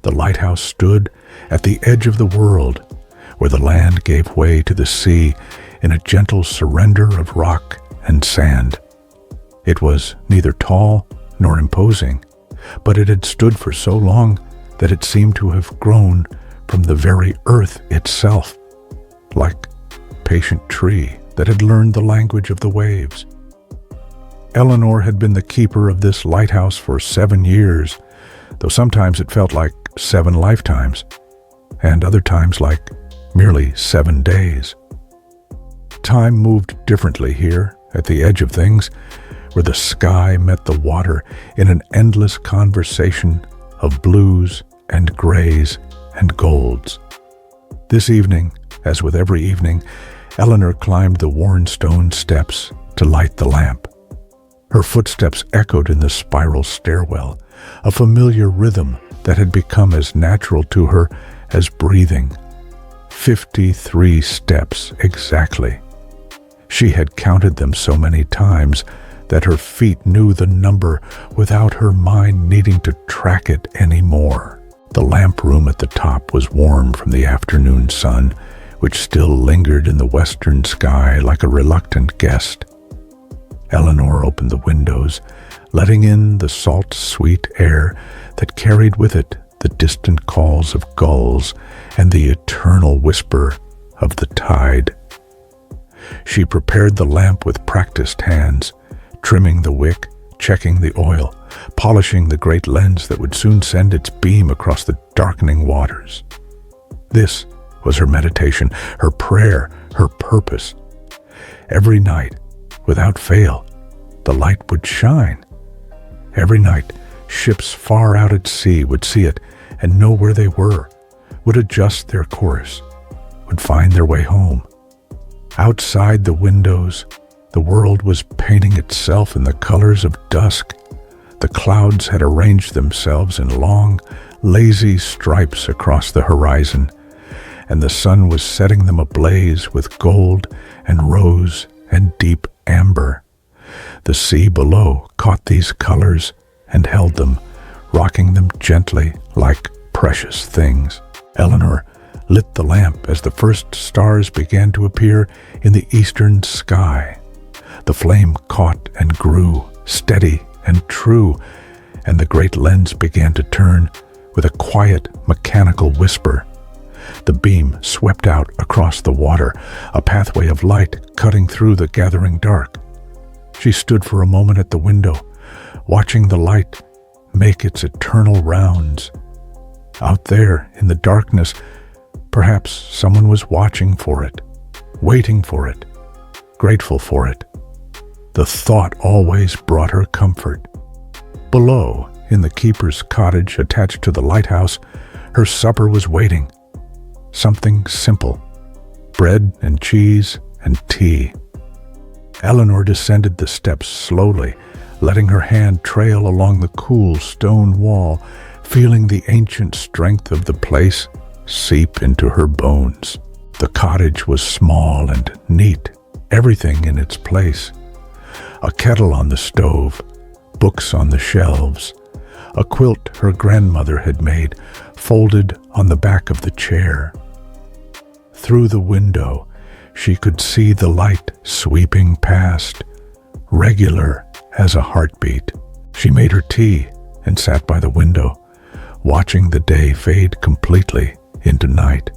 The lighthouse stood at the edge of the world, where the land gave way to the sea in a gentle surrender of rock and sand. It was neither tall nor imposing, but it had stood for so long that it seemed to have grown from the very earth itself, like a patient tree that had learned the language of the waves. Eleanor had been the keeper of this lighthouse for 7 years, though sometimes it felt like 7 lifetimes, and other times like merely 7 days. Time moved differently here, at the edge of things, where the sky met the water in an endless conversation of blues and grays and golds. This evening, as with every evening, Eleanor climbed the worn stone steps to light the lamp. Her footsteps echoed in the spiral stairwell, a familiar rhythm that had become as natural to her as breathing. 53 steps exactly. She had counted them so many times that her feet knew the number without her mind needing to track it anymore. The lamp room at the top was warm from the afternoon sun, which still lingered in the western sky like a reluctant guest. Eleanor opened the windows, letting in the salt, sweet air that carried with it the distant calls of gulls and the eternal whisper of the tide. She prepared the lamp with practiced hands, trimming the wick, checking the oil, polishing the great lens that would soon send its beam across the darkening waters. This was her meditation, her prayer, her purpose. Every night, without fail, the light would shine. Every night, ships far out at sea would see it and know where they were, would adjust their course, would find their way home. Outside the windows, the world was painting itself in the colors of dusk. The clouds had arranged themselves in long, lazy stripes across the horizon, and the sun was setting them ablaze with gold and rose and deep amber. The sea below caught these colors and held them, rocking them gently like precious things. Eleanor lit the lamp as the first stars began to appear in the eastern sky. The flame caught and grew, steady and true, and the great lens began to turn with a quiet, mechanical whisper. The beam swept out across the water, a pathway of light cutting through the gathering dark. She stood for a moment at the window, watching the light make its eternal rounds. Out there in the darkness, perhaps someone was watching for it, waiting for it, grateful for it. The thought always brought her comfort. Below, in the keeper's cottage attached to the lighthouse, her supper was waiting. Something simple, bread and cheese and tea. Eleanor descended the steps slowly, letting her hand trail along the cool stone wall, feeling the ancient strength of the place seep into her bones. The cottage was small and neat, everything in its place. A kettle on the stove, books on the shelves, a quilt her grandmother had made, folded on the back of the chair. Through the window, she could see the light sweeping past, regular as a heartbeat. She made her tea and sat by the window, watching the day fade completely into night.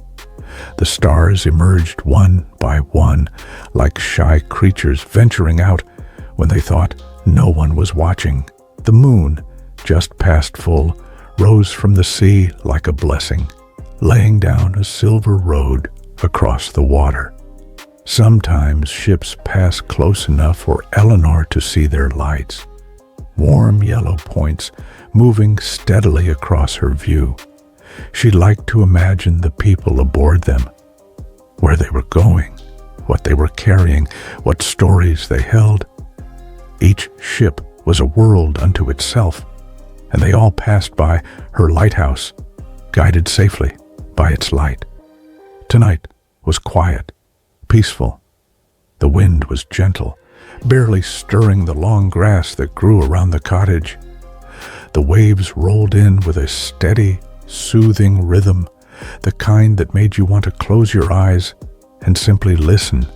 The stars emerged one by one, like shy creatures venturing out when they thought no one was watching. The moon, just past full, rose from the sea like a blessing, laying down a silver road across the water. Sometimes ships pass close enough for Eleanor to see their lights, warm yellow points moving steadily across her view. She liked to imagine the people aboard them, where they were going, what they were carrying, what stories they held. Each ship was a world unto itself, and they all passed by her lighthouse, guided safely by its light. Tonight was quiet, peaceful. The wind was gentle, barely stirring the long grass that grew around the cottage. The waves rolled in with a steady, soothing rhythm, the kind that made you want to close your eyes and simply listen,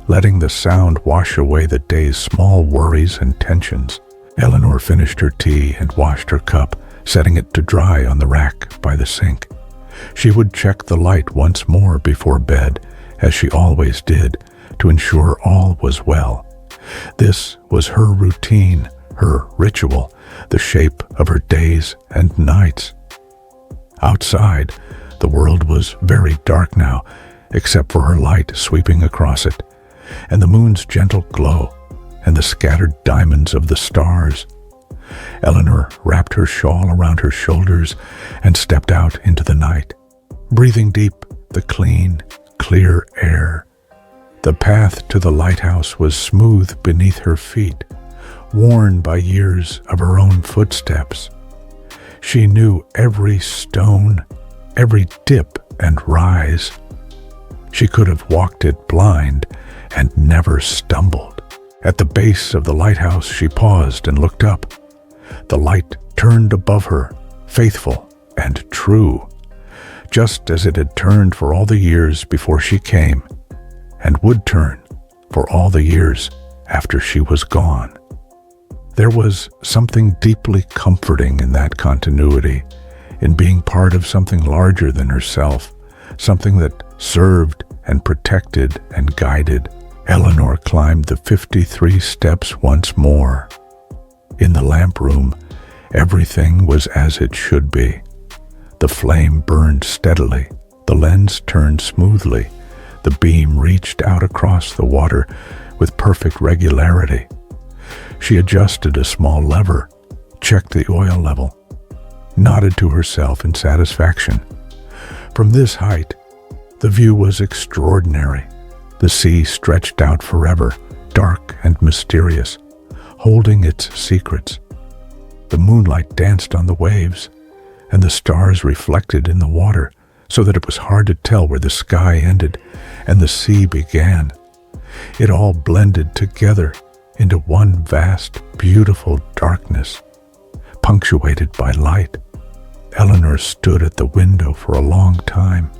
letting the sound wash away the day's small worries and tensions. Eleanor finished her tea and washed her cup, setting it to dry on the rack by the sink. She would check the light once more before bed, as she always did, to ensure all was well. This was her routine, her ritual, the shape of her days and nights. Outside, the world was very dark now, except for her light sweeping across it, and the moon's gentle glow, and the scattered diamonds of the stars. Eleanor wrapped her shawl around her shoulders and stepped out into the night, breathing deep the clean, clear air. The path to the lighthouse was smooth beneath her feet, worn by years of her own footsteps. She knew every stone, every dip and rise. She could have walked it blind and never stumbled. At the base of the lighthouse, she paused and looked up. The light turned above her, faithful and true, just as it had turned for all the years before she came, and would turn for all the years after she was gone. There was something deeply comforting in that continuity, in being part of something larger than herself, something that served and protected and guided. Eleanor climbed the 53 steps once more. In the lamp room, everything was as it should be. The flame burned steadily, the lens turned smoothly, the beam reached out across the water with perfect regularity. She adjusted a small lever, checked the oil level, nodded to herself in satisfaction. From this height, the view was extraordinary. The sea stretched out forever, dark and mysterious, holding its secrets. The moonlight danced on the waves, and the stars reflected in the water, so that it was hard to tell where the sky ended and the sea began. It all blended together into one vast, beautiful darkness, punctuated by light. Eleanor stood at the window for a long time,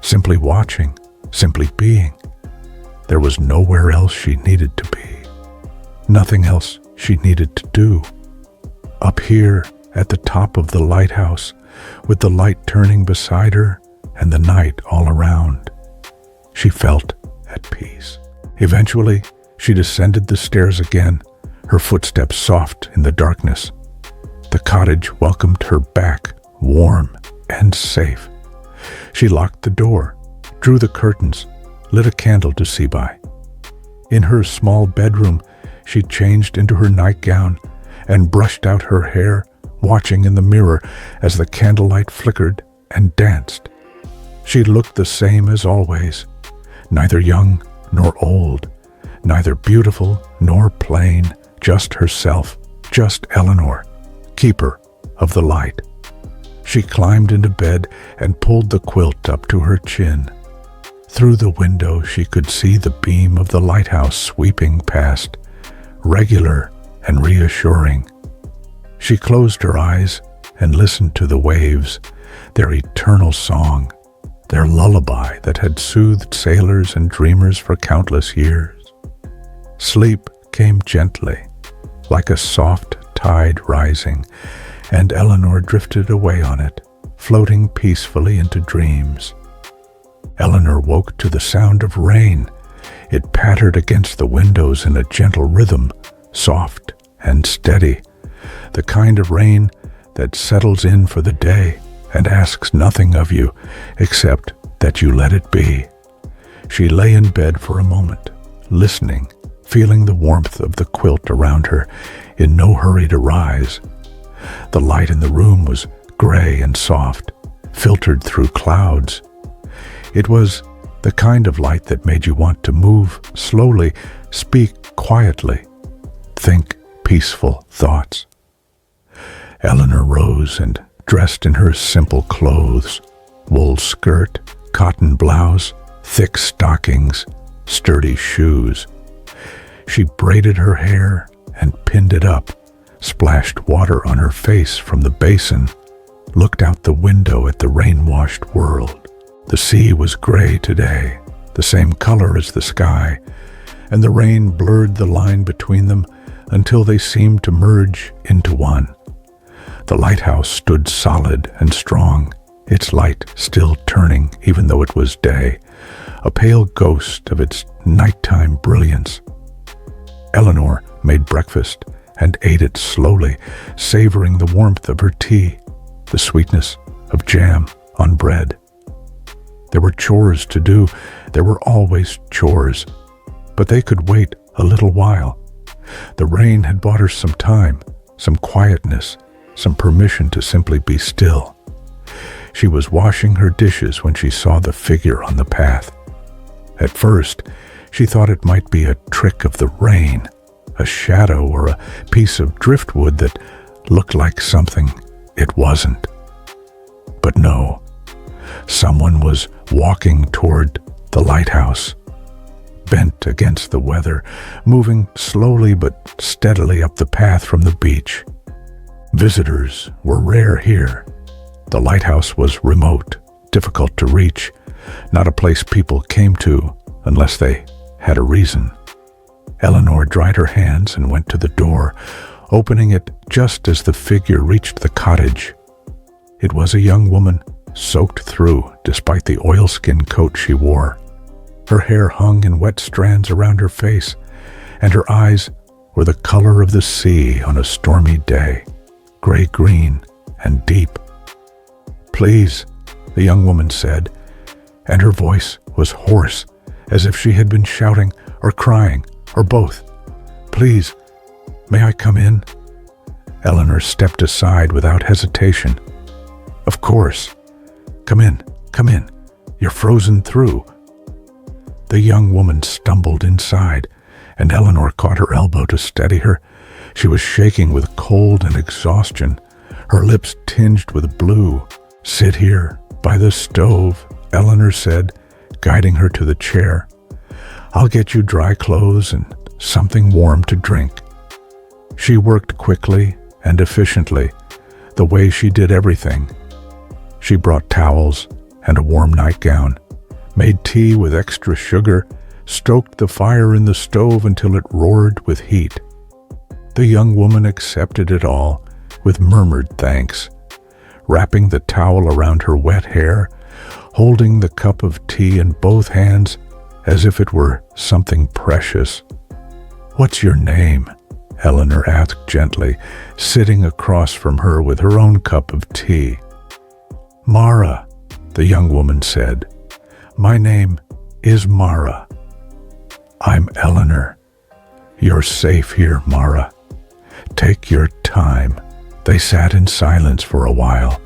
simply watching, simply being. There was nowhere else she needed to be, nothing else she needed to do. Up here at the top of the lighthouse, with the light turning beside her and the night all around, she felt at peace. Eventually, she descended the stairs again, her footsteps soft in the darkness. The cottage welcomed her back, warm and safe. She locked the door, drew the curtains, lit a candle to see by. In her small bedroom, she changed into her nightgown and brushed out her hair, watching in the mirror as the candlelight flickered and danced. She looked the same as always, neither young nor old, neither beautiful nor plain, just herself, just Eleanor, keeper of the light. She climbed into bed and pulled the quilt up to her chin. Through the window she could see the beam of the lighthouse sweeping past, regular and reassuring. She closed her eyes and listened to the waves, their eternal song, their lullaby that had soothed sailors and dreamers for countless years. Sleep came gently, like a soft tide rising, and Eleanor drifted away on it, floating peacefully into dreams. Eleanor woke to the sound of rain. It pattered against the windows in a gentle rhythm, soft and steady, the kind of rain that settles in for the day and asks nothing of you except that you let it be. She lay in bed for a moment, listening, feeling the warmth of the quilt around her, in no hurry to rise. The light in the room was gray and soft, filtered through clouds. It was the kind of light that made you want to move slowly, speak quietly, think peaceful thoughts. Eleanor rose and dressed in her simple clothes, wool skirt, cotton blouse, thick stockings, sturdy shoes. She braided her hair and pinned it up, splashed water on her face from the basin, looked out the window at the rain-washed world. The sea was gray today, the same color as the sky, and the rain blurred the line between them until they seemed to merge into one. The lighthouse stood solid and strong, its light still turning even though it was day, a pale ghost of its nighttime brilliance. Eleanor made breakfast and ate it slowly, savoring the warmth of her tea, the sweetness of jam on bread. There were chores to do. There were always chores, but they could wait a little while. The rain had bought her some time, some quietness, some permission to simply be still. She was washing her dishes when she saw the figure on the path. At first, she thought it might be a trick of the rain, a shadow or a piece of driftwood that looked like something it wasn't. But no, someone was walking toward the lighthouse, bent against the weather, moving slowly but steadily up the path from the beach. Visitors were rare here. The lighthouse was remote, difficult to reach, not a place people came to unless they had a reason. Eleanor dried her hands and went to the door, opening it just as the figure reached the cottage. It was a young woman, soaked through despite the oilskin coat she wore. Her hair hung in wet strands around her face, and her eyes were the color of the sea on a stormy day, gray-green and deep. "Please," the young woman said, and her voice was hoarse, as if she had been shouting or crying, or both. "Please, may I come in?" Eleanor stepped aside without hesitation. "Of course. Come in, come in. You're frozen through." The young woman stumbled inside, and Eleanor caught her elbow to steady her. She was shaking with cold and exhaustion, her lips tinged with blue. "Sit here, by the stove," Eleanor said, guiding her to the chair. "I'll get you dry clothes and something warm to drink." She worked quickly and efficiently, the way she did everything. She brought towels and a warm nightgown, made tea with extra sugar, stoked the fire in the stove until it roared with heat. The young woman accepted it all with murmured thanks, wrapping the towel around her wet hair, holding the cup of tea in both hands as if it were something precious. "What's your name?" Eleanor asked gently, sitting across from her with her own cup of tea. "Mara," the young woman said. "My name is Mara." "I'm Eleanor. You're safe here, Mara. Take your time." They sat in silence for a while,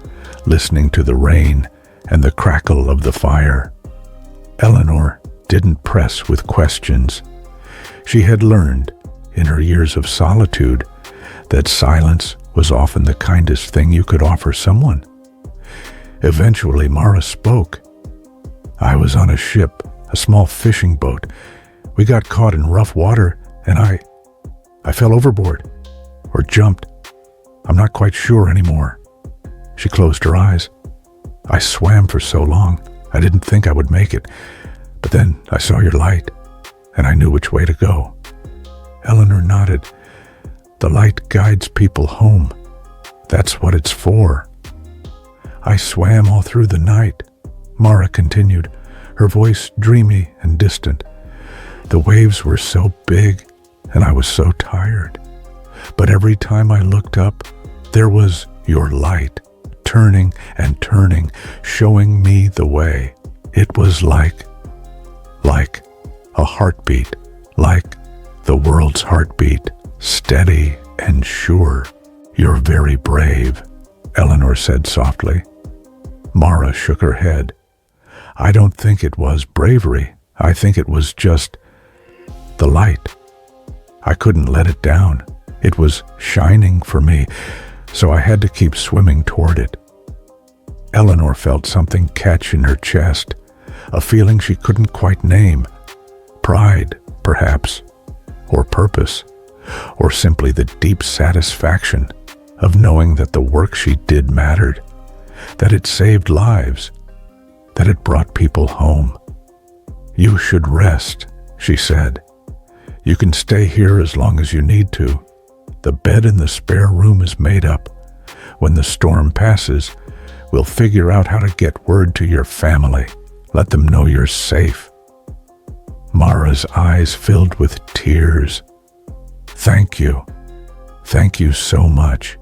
listening to the rain and the crackle of the fire. Eleanor didn't press with questions. She had learned, in her years of solitude, that silence was often the kindest thing you could offer someone. Eventually, Mara spoke. "I was on a ship, a small fishing boat. We got caught in rough water, and I fell overboard, or jumped. I'm not quite sure anymore." She closed her eyes. "I swam for so long, I didn't think I would make it. But then I saw your light, and I knew which way to go." Eleanor nodded. "The light guides people home. That's what it's for." "I swam all through the night," Mara continued, her voice dreamy and distant. "The waves were so big, and I was so tired. But every time I looked up, there was your light, turning and turning, showing me the way. It was like a heartbeat, like the world's heartbeat, steady and sure." "You're very brave," Eleanor said softly. Mara shook her head. "I don't think it was bravery. I think it was just the light. I couldn't let it down. It was shining for me, so I had to keep swimming toward it." Eleanor felt something catch in her chest, a feeling she couldn't quite name. Pride, perhaps, or purpose, or simply the deep satisfaction of knowing that the work she did mattered, that it saved lives, that it brought people home. "You should rest," she said. "You can stay here as long as you need to. The bed in the spare room is made up. When the storm passes, we'll figure out how to get word to your family. Let them know you're safe." Mara's eyes filled with tears. "Thank you. Thank you so much."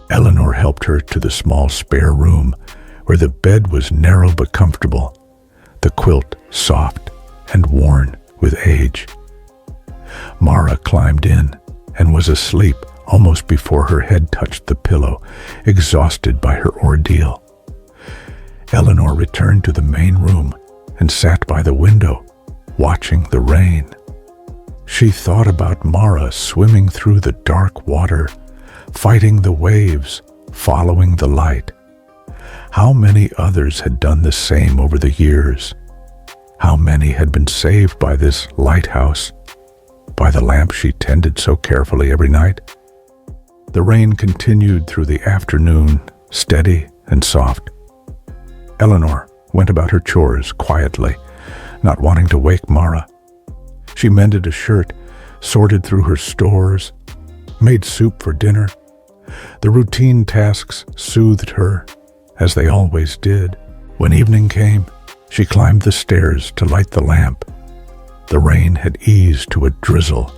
Eleanor helped her to the small spare room, where the bed was narrow but comfortable, the quilt soft and worn with age. Mara climbed in and was asleep almost before her head touched the pillow, exhausted by her ordeal. Eleanor returned to the main room and sat by the window, watching the rain. She thought about Mara swimming through the dark water, fighting the waves, following the light. How many others had done the same over the years? How many had been saved by this lighthouse, by the lamp she tended so carefully every night? The rain continued through the afternoon, steady and soft. Eleanor went about her chores quietly, not wanting to wake Mara. She mended a shirt, sorted through her stores, made soup for dinner. The routine tasks soothed her, as they always did. When evening came, she climbed the stairs to light the lamp. The rain had eased to a drizzle,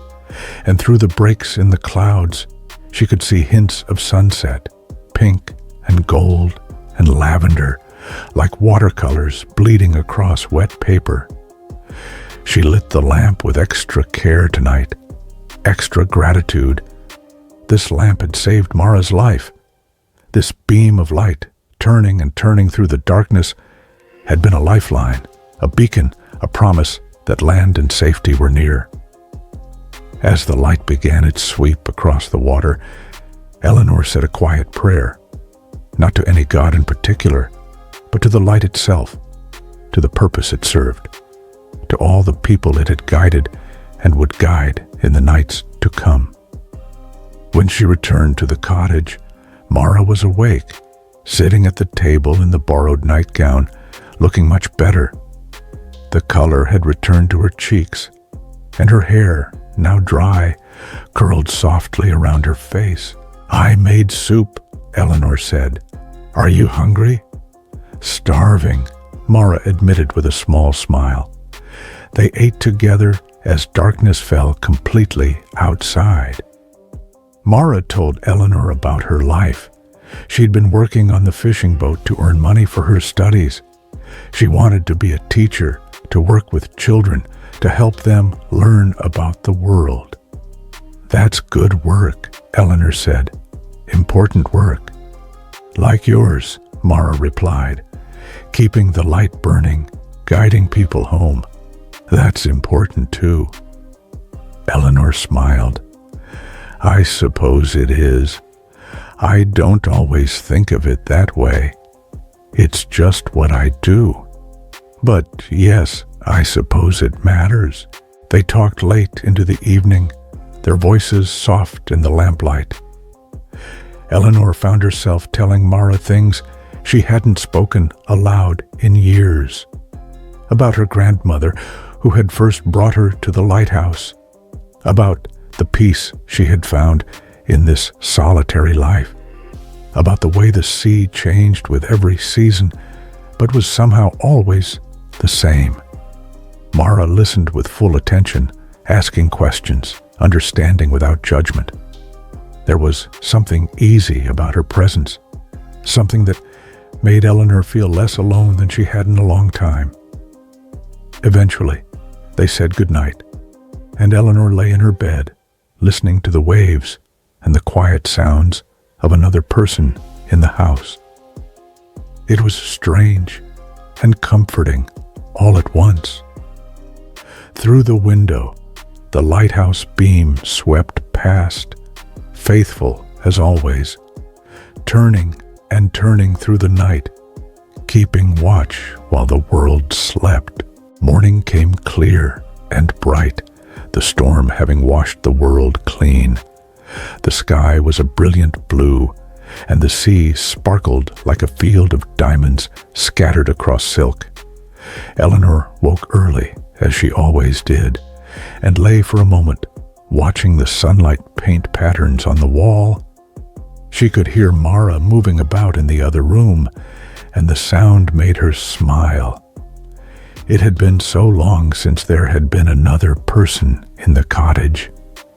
and through the breaks in the clouds, she could see hints of sunset, pink and gold and lavender, like watercolors bleeding across wet paper. She lit the lamp with extra care tonight, extra gratitude. This lamp had saved Mara's life. This beam of light, turning and turning through the darkness, had been a lifeline, a beacon, a promise that land and safety were near. As the light began its sweep across the water, Eleanor said a quiet prayer, not to any god in particular, but to the light itself, to the purpose it served, to all the people it had guided and would guide in the nights to come. When she returned to the cottage, Mara was awake, sitting at the table in the borrowed nightgown, looking much better. The color had returned to her cheeks, and her hair, now dry, curled softly around her face. "I made soup," Eleanor said. "Are you hungry?" "Starving," Mara admitted with a small smile. They ate together as darkness fell completely outside. Mara told Eleanor about her life. She'd been working on the fishing boat to earn money for her studies. She wanted to be a teacher, to work with children, to help them learn about the world. "That's good work," Eleanor said. "Important work." "Like yours," Mara replied. "Keeping the light burning, guiding people home. That's important too." Eleanor smiled. "I suppose it is. I don't always think of it that way. It's just what I do. But yes, I suppose it matters." They talked late into the evening, their voices soft in the lamplight. Eleanor found herself telling Mara things she hadn't spoken aloud in years. About her grandmother, who had first brought her to the lighthouse. About the peace she had found in this solitary life. About the way the sea changed with every season, but was somehow always the same. Mara listened with full attention, asking questions, understanding without judgment. There was something easy about her presence, something that made Eleanor feel less alone than she had in a long time. Eventually, they said goodnight, and Eleanor lay in her bed, listening to the waves and the quiet sounds of another person in the house. It was strange and comforting all at once. Through the window, the lighthouse beam swept past, faithful as always, turning and turning through the night, keeping watch while the world slept. Morning came clear and bright, the storm having washed the world clean. The sky was a brilliant blue, and the sea sparkled like a field of diamonds scattered across silk. Eleanor woke early, as she always did, and lay for a moment, watching the sunlight paint patterns on the wall. She could hear Mara moving about in the other room, and the sound made her smile. It had been so long since there had been another person in the cottage,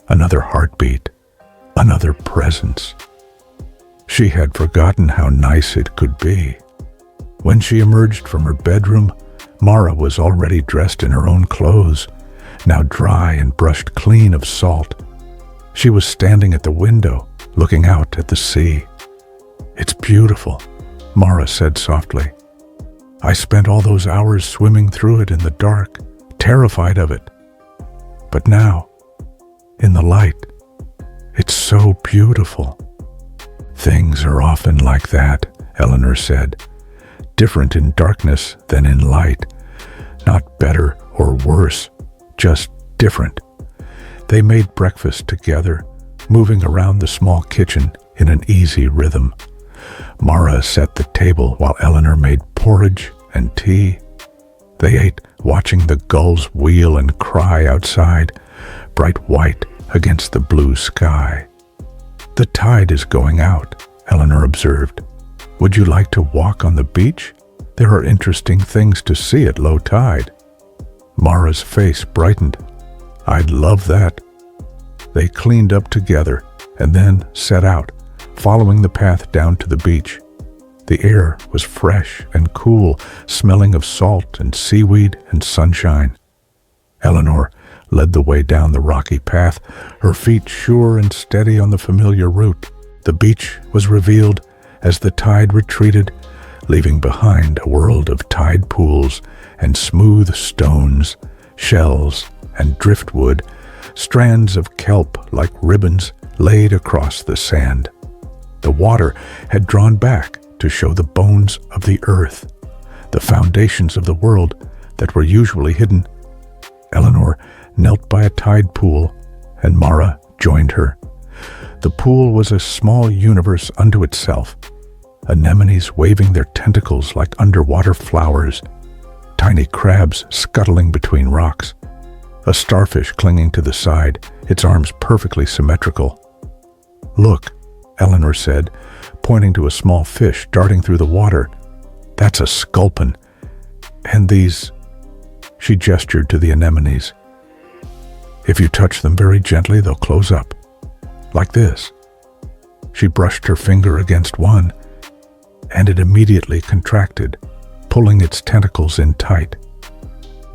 another heartbeat, another presence. She had forgotten how nice it could be. When she emerged from her bedroom, Mara was already dressed in her own clothes, now dry and brushed clean of salt. She was standing at the window, looking out at the sea. "It's beautiful," Mara said softly. "I spent all those hours swimming through it in the dark, terrified of it. But now, in the light, it's so beautiful." "Things are often like that," Eleanor said. "Different in darkness than in light. Not better or worse, just different." They made breakfast together, moving around the small kitchen in an easy rhythm. Mara set the table while Eleanor made porridge and tea. They ate watching the gulls wheel and cry outside, bright white against the blue sky. "The tide is going out," Eleanor observed. "Would you like to walk on the beach? There are interesting things to see at low tide." Mara's face brightened. "I'd love that." They cleaned up together and then set out, following the path down to the beach. The air was fresh and cool, smelling of salt and seaweed and sunshine. Eleanor led the way down the rocky path, her feet sure and steady on the familiar route. The beach was revealed as the tide retreated, leaving behind a world of tide pools and smooth stones, shells and driftwood, strands of kelp like ribbons laid across the sand. The water had drawn back to show the bones of the earth, the foundations of the world that were usually hidden. Eleanor knelt by a tide pool, and Mara joined her. The pool was a small universe unto itself, anemones waving their tentacles like underwater flowers, tiny crabs scuttling between rocks, a starfish clinging to the side, its arms perfectly symmetrical. "Look," Eleanor said, pointing to a small fish darting through the water. "That's a sculpin. And these—" She gestured to the anemones. "If you touch them very gently, they'll close up. Like this." She brushed her finger against one, and it immediately contracted, pulling its tentacles in tight.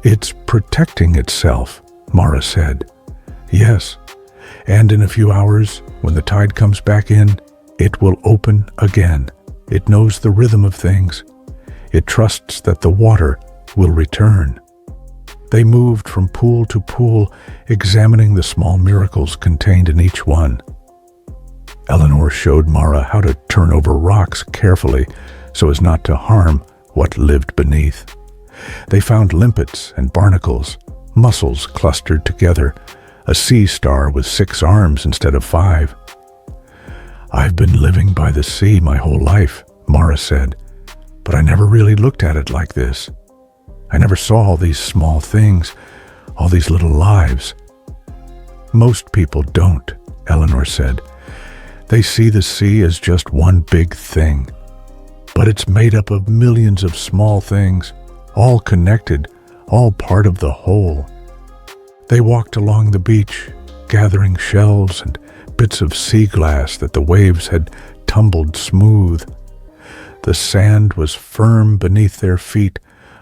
"It's protecting itself," Mara said. "Yes, and in a few hours, when the tide comes back in, it will open again. It knows the rhythm of things. It trusts that the water will return." They moved from pool to pool, examining the small miracles contained in each one. Eleanor showed Mara how to turn over rocks carefully so as not to harm what lived beneath. They found limpets and barnacles, mussels clustered together, a sea star with 6 arms instead of 5. "I've been living by the sea my whole life," Mara said, "but I never really looked at it like this. I never saw all these small things, all these little lives." "Most people don't," Eleanor said. "They see the sea as just one big thing. But it's made up of millions of small things, all connected, all part of the whole." They walked along the beach, gathering shells and bits of sea glass that the waves had tumbled smooth. The sand was firm beneath their feet,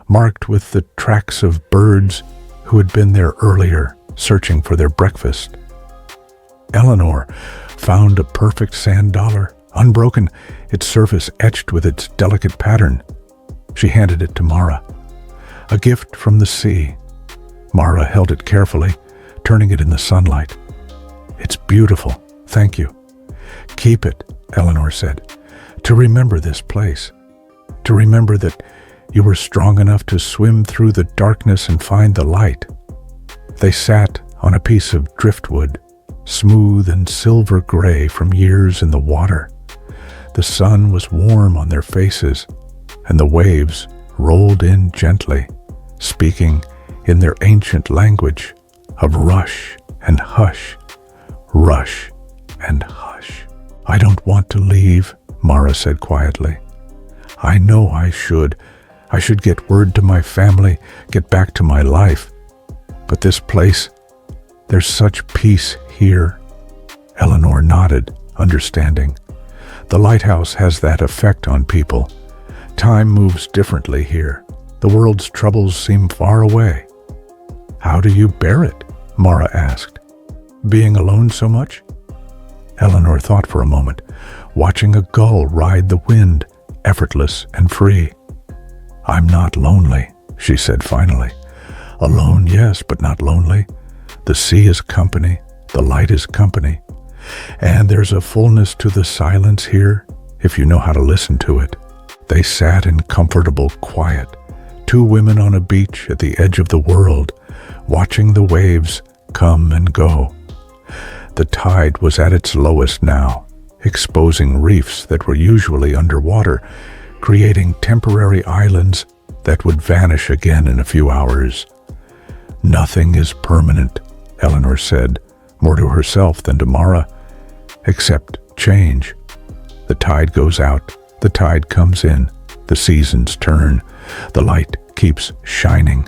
marked with the tracks of birds who had been there earlier, searching for their breakfast. Eleanor found a perfect sand dollar, unbroken, its surface etched with its delicate pattern. She handed it to Mara. "A gift from the sea." Mara held it carefully, turning it in the sunlight. "It's beautiful, thank you." "Keep it," Eleanor said, "to remember this place, to remember that you were strong enough to swim through the darkness and find the light." They sat on a piece of driftwood, smooth and silver gray from years in the water. The sun was warm on their faces, and the waves rolled in gently, speaking in their ancient language of rush and hush, rush and hush. "I don't want to leave," Mara said quietly. "I know I should. I should get word to my family, get back to my life. But this place, there's such peace here." Eleanor nodded, understanding. The lighthouse has that effect on people. Time moves differently here. The world's troubles seem far away. "How do you bear it?" Mara asked. "Being alone so much?" Eleanor thought for a moment, watching a gull ride the wind, effortless and free. "I'm not lonely," she said finally. "Alone, yes, but not lonely. The sea is company, the light is company. And there's a fullness to the silence here, if you know how to listen to it." They sat in comfortable quiet, two women on a beach at the edge of the world, watching the waves come and go. The tide was at its lowest now, exposing reefs that were usually underwater, creating temporary islands that would vanish again in a few hours. "Nothing is permanent," Eleanor said, more to herself than to Mara, "except change. The tide goes out, the tide comes in, the seasons turn, the light keeps shining.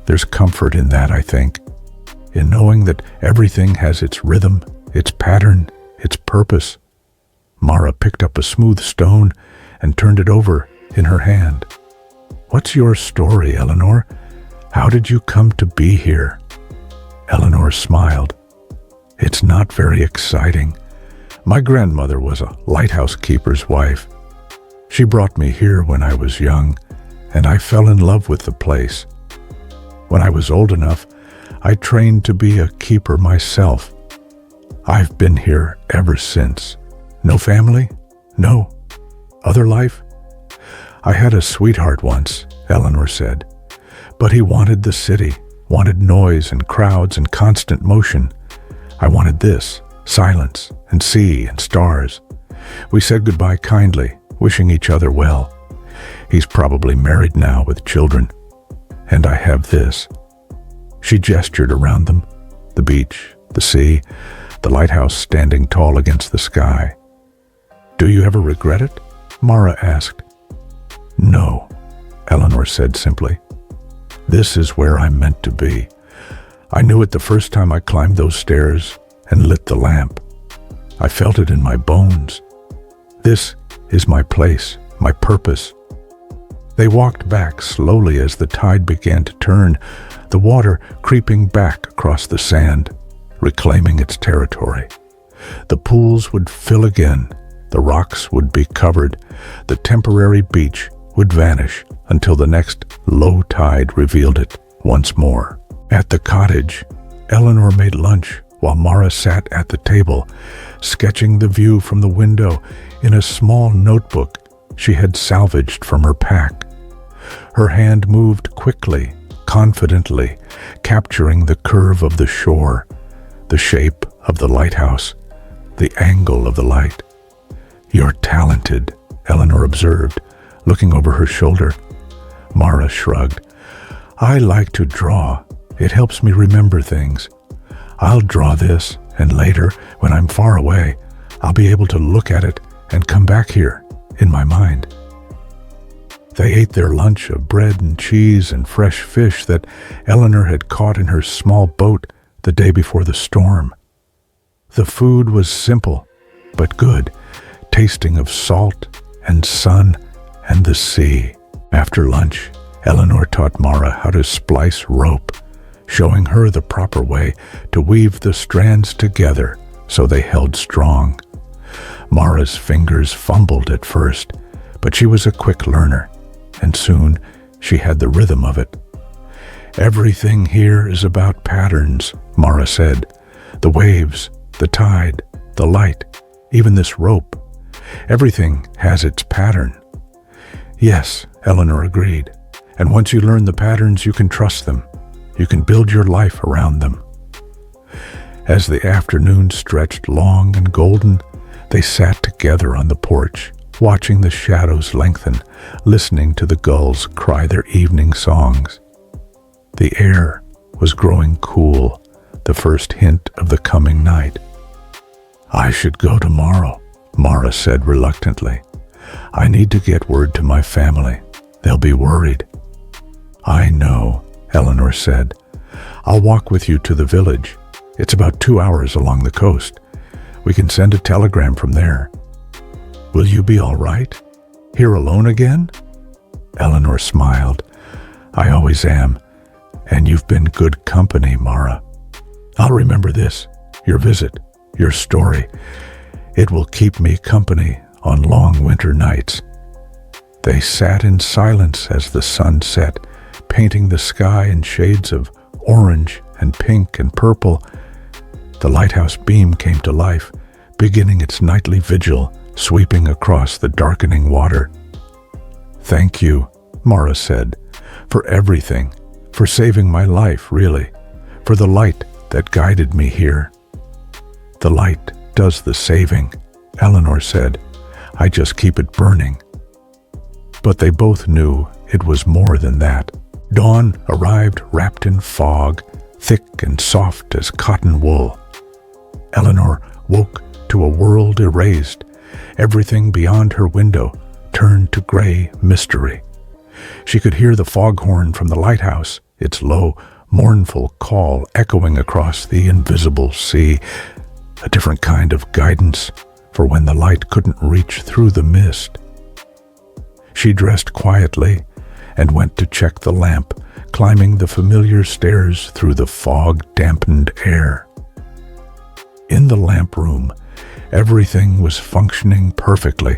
There's comfort in that, I think, in knowing that everything has its rhythm, its pattern, its purpose." Mara picked up a smooth stone and turned it over in her hand. "What's your story, Eleanor? How did you come to be here?" Eleanor smiled. "It's not very exciting. My grandmother was a lighthouse keeper's wife. She brought me here when I was young, and I fell in love with the place. When I was old enough, I trained to be a keeper myself. I've been here ever since. No family? No. Other life? I had a sweetheart once," Eleanor said. "But he wanted the city, wanted noise and crowds and constant motion. I wanted this, silence and sea and stars. We said goodbye kindly, wishing each other well. He's probably married now with children. And I have this." She gestured around them, the beach, the sea, the lighthouse standing tall against the sky. "Do you ever regret it?" Mara asked. "No," Eleanor said simply. "This is where I'm meant to be. I knew it the first time I climbed those stairs and lit the lamp. I felt it in my bones. This is my place, my purpose." They walked back slowly as the tide began to turn, the water creeping back across the sand, reclaiming its territory. The pools would fill again, the rocks would be covered, the temporary beach would vanish until the next low tide revealed it once more. At the cottage, Eleanor made lunch while Mara sat at the table, sketching the view from the window in a small notebook she had salvaged from her pack. Her hand moved quickly, confidently, capturing the curve of the shore, the shape of the lighthouse, the angle of the light. "You're talented," Eleanor observed, looking over her shoulder. Mara shrugged. "I like to draw. It helps me remember things. I'll draw this, and later, when I'm far away, I'll be able to look at it and come back here, in my mind." They ate their lunch of bread and cheese and fresh fish that Eleanor had caught in her small boat the day before the storm. The food was simple, but good, tasting of salt and sun and the sea. After lunch, Eleanor taught Mara how to splice rope, showing her the proper way to weave the strands together so they held strong. Mara's fingers fumbled at first, but she was a quick learner, and soon she had the rhythm of it. "Everything here is about patterns," Mara said. "The waves, the tide, the light, even this rope. Everything has its pattern." "Yes," Eleanor agreed. "And once you learn the patterns, you can trust them. You can build your life around them." As the afternoon stretched long and golden, They sat together on the porch, watching the shadows lengthen, listening to the gulls cry their evening songs. The air was growing cool, the first hint of the coming night. "I should go tomorrow," Mara said reluctantly. "I need to get word to my family. They'll be worried." "I know," Eleanor said. "I'll walk with you to the village. It's about 2 hours along the coast. We can send a telegram from there." "Will you be all right? Here alone again?" Eleanor smiled. "I always am, and you've been good company, Mara. I'll remember this, your visit, your story. It will keep me company on long winter nights." They sat in silence as the sun set, painting the sky in shades of orange and pink and purple. The lighthouse beam came to life, beginning its nightly vigil, sweeping across the darkening water. "Thank you," Mara said, "for everything, for saving my life, really, for the light that guided me here." "The light does the saving," Eleanor said. "I just keep it burning." But they both knew it was more than that. Dawn arrived wrapped in fog, thick and soft as cotton wool. Eleanor woke to a world erased. Everything beyond her window turned to gray mystery. She could hear the foghorn from the lighthouse, its low, mournful call echoing across the invisible sea, a different kind of guidance for when the light couldn't reach through the mist. She dressed quietly and went to check the lamp, climbing the familiar stairs through the fog-dampened air. In the lamp room, everything was functioning perfectly,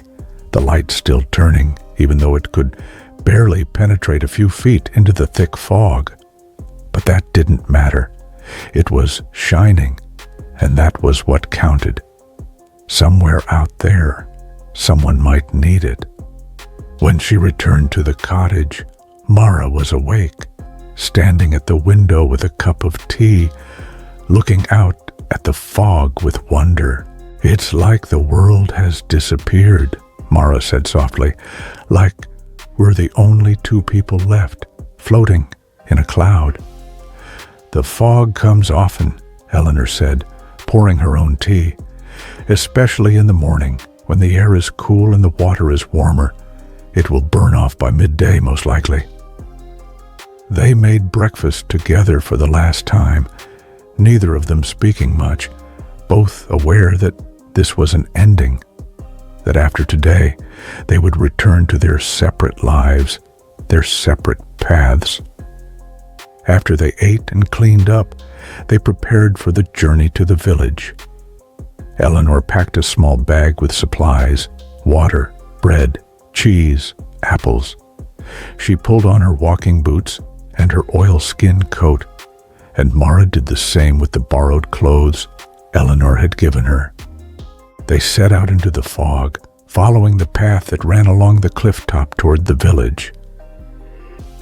the light still turning, even though it could barely penetrate a few feet into the thick fog. But that didn't matter. It was shining, and that was what counted. Somewhere out there, someone might need it. When she returned to the cottage, Mara was awake, standing at the window with a cup of tea, looking out at the fog with wonder. "It's like the world has disappeared," Mara said softly, "like we're the only two people left, floating in a cloud." "The fog comes often," Eleanor said, pouring her own tea, "especially in the morning, when the air is cool and the water is warmer. It will burn off by midday, most likely." They made breakfast together for the last time, neither of them speaking much, both aware that this was an ending, that after today they would return to their separate lives, their separate paths. After they ate and cleaned up, they prepared for the journey to the village. Eleanor packed a small bag with supplies, water, bread, cheese, apples. She pulled on her walking boots and her oilskin coat, and Mara did the same with the borrowed clothes Eleanor had given her. They set out into the fog, following the path that ran along the cliff top toward the village.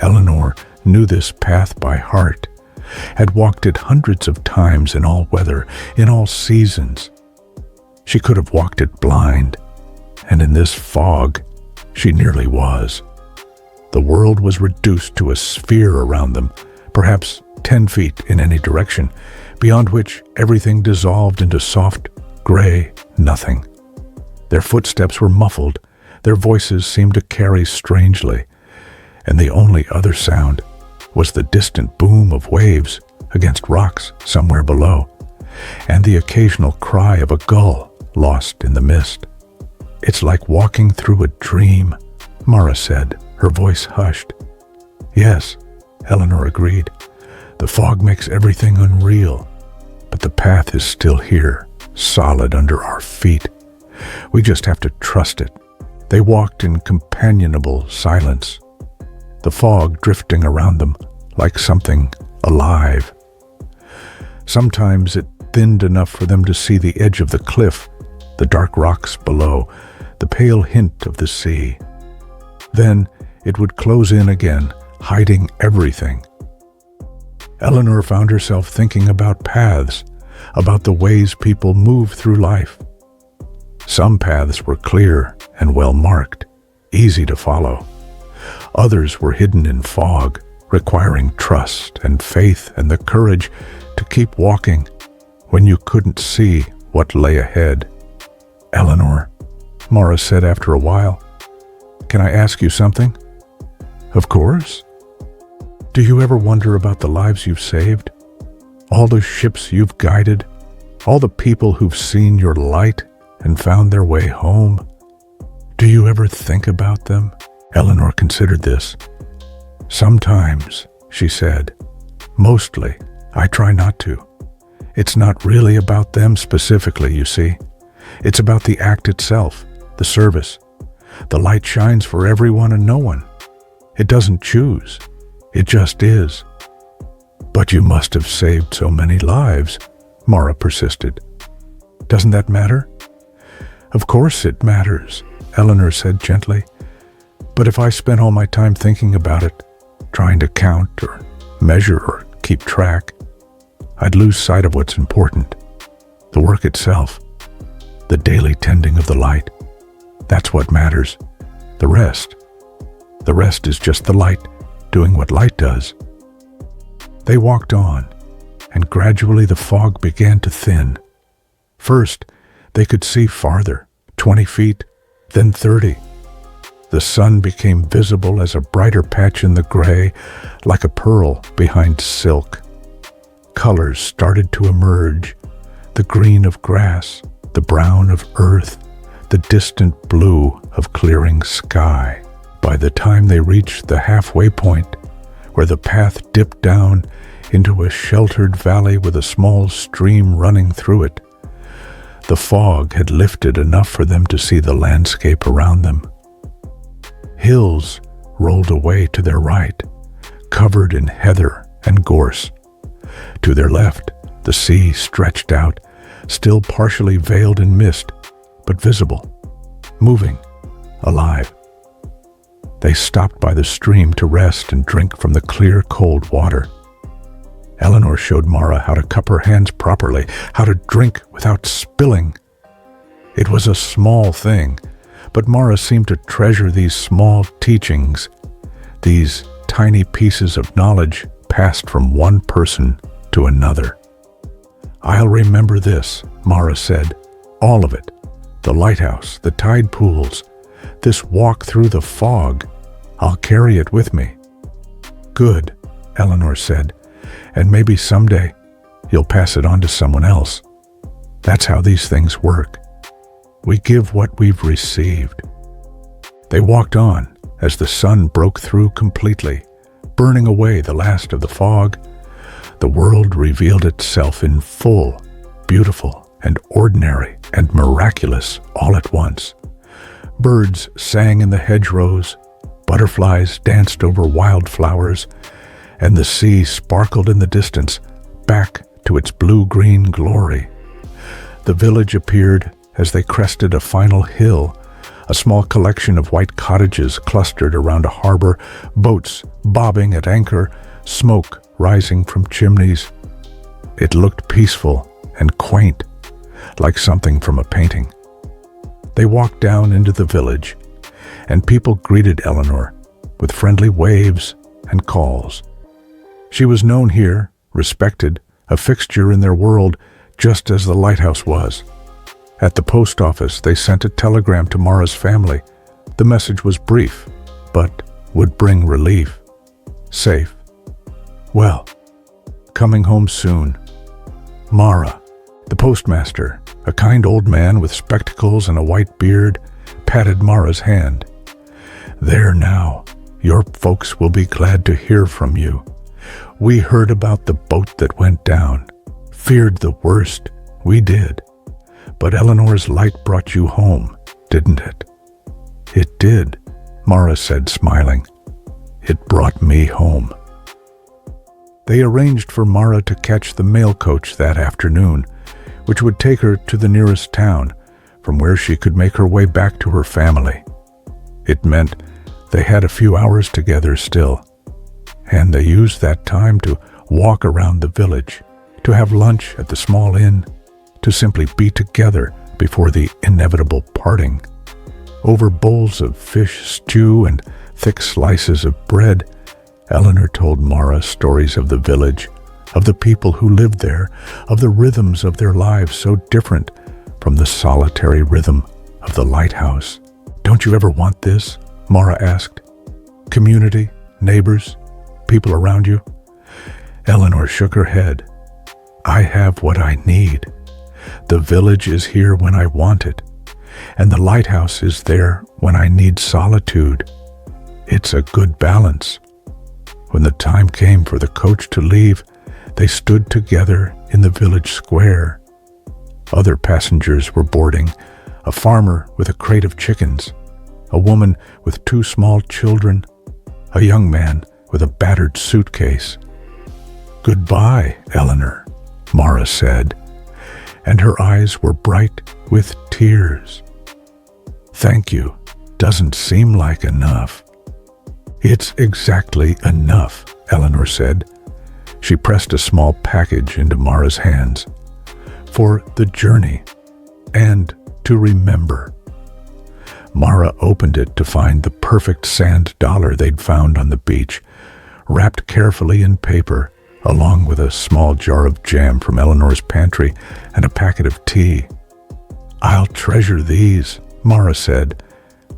Eleanor knew this path by heart, had walked it hundreds of times in all weather, in all seasons. She could have walked it blind, and in this fog, she nearly was. The world was reduced to a sphere around them, perhaps 10 feet in any direction, beyond which everything dissolved into soft, gray nothing. Their footsteps were muffled, their voices seemed to carry strangely, and the only other sound was the distant boom of waves against rocks somewhere below, and the occasional cry of a gull lost in the mist. "It's like walking through a dream," Mara said, her voice hushed. "Yes," Eleanor agreed. "The fog makes everything unreal, but the path is still here, solid under our feet. We just have to trust it." They walked in companionable silence, the fog drifting around them like something alive. Sometimes it thinned enough for them to see the edge of the cliff, the dark rocks below, the pale hint of the sea. Then it would close in again, hiding everything. Eleanor found herself thinking about paths, about the ways people move through life. Some paths were clear and well marked, easy to follow. Others were hidden in fog, requiring trust and faith and the courage to keep walking when you couldn't see what lay ahead. "Eleanor," Mara said after a while, "can I ask you something?" "Of course." "Do you ever wonder about the lives you've saved? All the ships you've guided? All the people who've seen your light and found their way home? Do you ever think about them?" Eleanor considered this. "Sometimes," she said. "Mostly, I try not to. It's not really about them specifically, you see. It's about the act itself, the service. The light shines for everyone and no one. It doesn't choose. It just is." "But you must have saved so many lives," Mara persisted. "Doesn't that matter?" "Of course it matters," Eleanor said gently. "But if I spent all my time thinking about it, trying to count or measure or keep track, I'd lose sight of what's important. The work itself, the daily tending of the light. That's what matters. The rest is just the light doing what light does." They walked on, and gradually the fog began to thin. First, they could see farther, 20 feet, then 30. The sun became visible as a brighter patch in the gray, like a pearl behind silk. Colors started to emerge, the green of grass, the brown of earth, the distant blue of clearing sky. By the time they reached the halfway point, where the path dipped down into a sheltered valley with a small stream running through it, the fog had lifted enough for them to see the landscape around them. Hills rolled away to their right, covered in heather and gorse. To their left, the sea stretched out, still partially veiled in mist, but visible, moving, alive. They stopped by the stream to rest and drink from the clear, cold water. Eleanor showed Mara how to cup her hands properly, how to drink without spilling. It was a small thing, but Mara seemed to treasure these small teachings, these tiny pieces of knowledge passed from one person to another. "I'll remember this," Mara said. "All of it. The lighthouse, the tide pools, this walk through the fog. I'll carry it with me." "Good," Eleanor said. "And maybe someday you'll pass it on to someone else. That's how these things work. We give what we've received." They walked on as the sun broke through completely, burning away the last of the fog. The world revealed itself in full, beautiful and ordinary and miraculous all at once. Birds sang in the hedgerows, butterflies danced over wildflowers, and the sea sparkled in the distance, back to its blue-green glory. The village appeared as they crested a final hill, a small collection of white cottages clustered around a harbor, boats bobbing at anchor, smoke rising from chimneys. It looked peaceful and quaint, like something from a painting. They walked down into the village, and people greeted Eleanor with friendly waves and calls. She was known here, respected, a fixture in their world, just as the lighthouse was. At the post office, they sent a telegram to Mara's family. The message was brief, but would bring relief. Safe. Well, coming home soon. Mara. The postmaster, a kind old man with spectacles and a white beard, patted Mara's hand. "There now. Your folks will be glad to hear from you. We heard about the boat that went down. Feared the worst. We did. But Eleanor's light brought you home, didn't it?" "It did," Mara said, smiling. "It brought me home." They arranged for Mara to catch the mail coach that afternoon, which would take her to the nearest town, from where she could make her way back to her family. It meant they had a few hours together still, and they used that time to walk around the village, to have lunch at the small inn, to simply be together before the inevitable parting. Over bowls of fish stew and thick slices of bread, Eleanor told Mara stories of the village, of the people who lived there, of the rhythms of their lives so different from the solitary rhythm of the lighthouse. "Don't you ever want this?" Mara asked. "Community, neighbors, people around you?" Eleanor shook her head. "I have what I need. The village is here when I want it, and the lighthouse is there when I need solitude. It's a good balance." When the time came for the coach to leave, they stood together in the village square. Other passengers were boarding, a farmer with a crate of chickens, a woman with 2 small children, a young man with a battered suitcase. "Goodbye, Eleanor," Mara said, and her eyes were bright with tears. "Thank you doesn't seem like enough." "It's exactly enough," Eleanor said. She pressed a small package into Mara's hands. "For the journey, and to remember." Mara opened it to find the perfect sand dollar they'd found on the beach, wrapped carefully in paper, along with a small jar of jam from Eleanor's pantry and a packet of tea. "I'll treasure these," Mara said,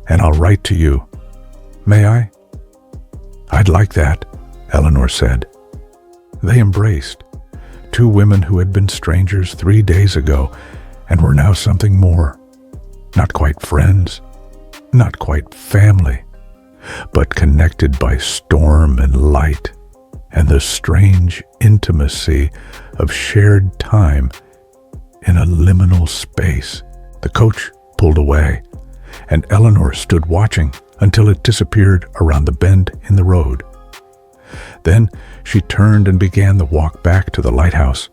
"and I'll write to you. May I?" "I'd like that," Eleanor said. They embraced, 2 women who had been strangers 3 days ago and were now something more. Not quite friends, not quite family, but connected by storm and light and the strange intimacy of shared time in a liminal space. The coach pulled away, and Eleanor stood watching until it disappeared around the bend in the road. Then she turned and began the walk back to the lighthouse,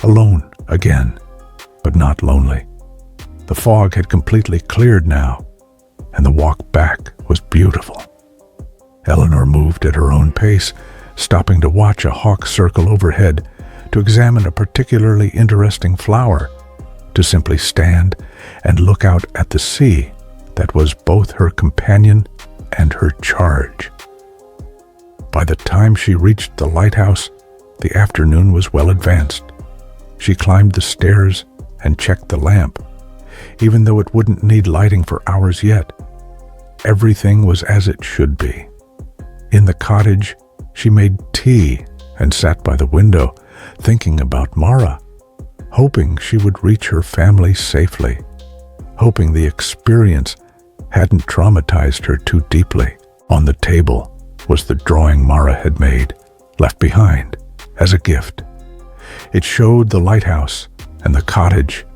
alone again, but not lonely. The fog had completely cleared now, and the walk back was beautiful. Eleanor moved at her own pace, stopping to watch a hawk circle overhead, to examine a particularly interesting flower, to simply stand and look out at the sea that was both her companion and her charge. By the time she reached the lighthouse, the afternoon was well advanced. She climbed the stairs and checked the lamp, even though it wouldn't need lighting for hours yet. Everything was as it should be. In the cottage, she made tea and sat by the window, thinking about Mara, hoping she would reach her family safely, hoping the experience hadn't traumatized her too deeply. On the table was the drawing Mara had made, left behind as a gift. It showed the lighthouse and the cottage,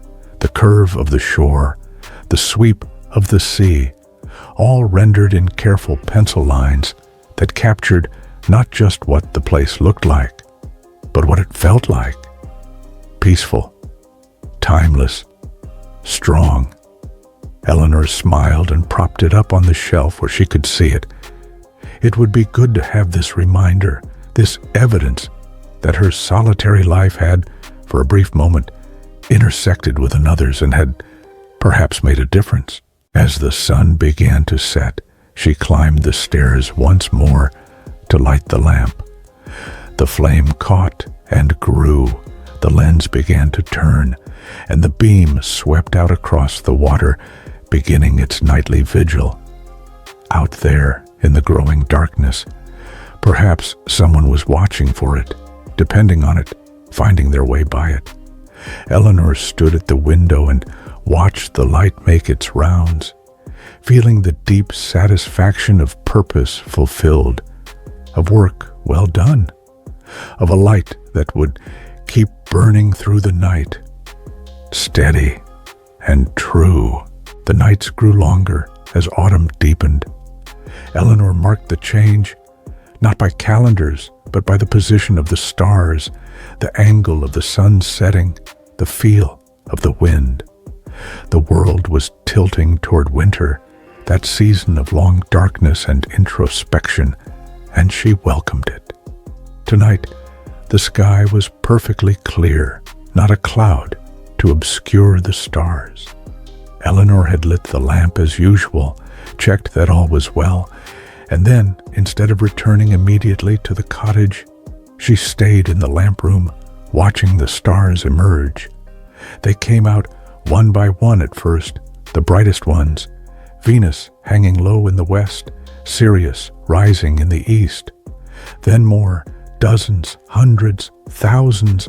the curve of the shore, the sweep of the sea, all rendered in careful pencil lines that captured not just what the place looked like, but what it felt like. Peaceful, timeless, strong. Eleanor smiled and propped it up on the shelf where she could see it. It would be good to have this reminder, this evidence that her solitary life had, for a brief moment, intersected with another's and had perhaps made a difference. As the sun began to set, she climbed the stairs once more to light the lamp. The flame caught and grew. The lens began to turn, and the beam swept out across the water, beginning its nightly vigil. Out there, in the growing darkness, perhaps someone was watching for it, depending on it, finding their way by it. Eleanor stood at the window and watched the light make its rounds, feeling the deep satisfaction of purpose fulfilled, of work well done, of a light that would keep burning through the night, steady and true. The nights grew longer as autumn deepened. Eleanor marked the change, not by calendars, but by the position of the stars, the angle of the sun setting, the feel of the wind. The world was tilting toward winter, that season of long darkness and introspection, and she welcomed it. Tonight, the sky was perfectly clear, not a cloud to obscure the stars. Eleanor had lit the lamp as usual, checked that all was well, and then, instead of returning immediately to the cottage, she stayed in the lamp room, watching the stars emerge. They came out one by one at first, the brightest ones, Venus hanging low in the west, Sirius rising in the east. Then more, dozens, hundreds, thousands,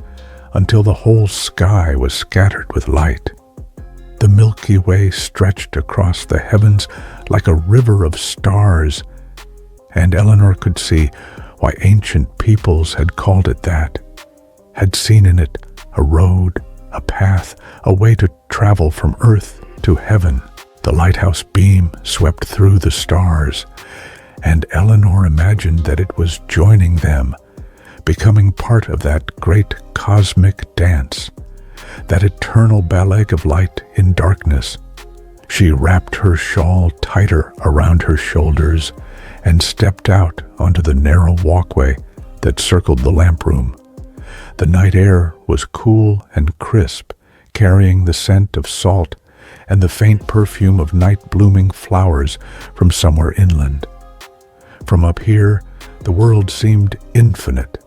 until the whole sky was scattered with light. The Milky Way stretched across the heavens like a river of stars, and Eleanor could see why ancient peoples had called it that, had seen in it a road, a path, a way to travel from earth to heaven. The lighthouse beam swept through the stars, and Eleanor imagined that it was joining them, becoming part of that great cosmic dance, that eternal ballet of light in darkness. She wrapped her shawl tighter around her shoulders and stepped out onto the narrow walkway that circled the lamp room. The night air was cool and crisp, carrying the scent of salt and the faint perfume of night-blooming flowers from somewhere inland. From up here, the world seemed infinite.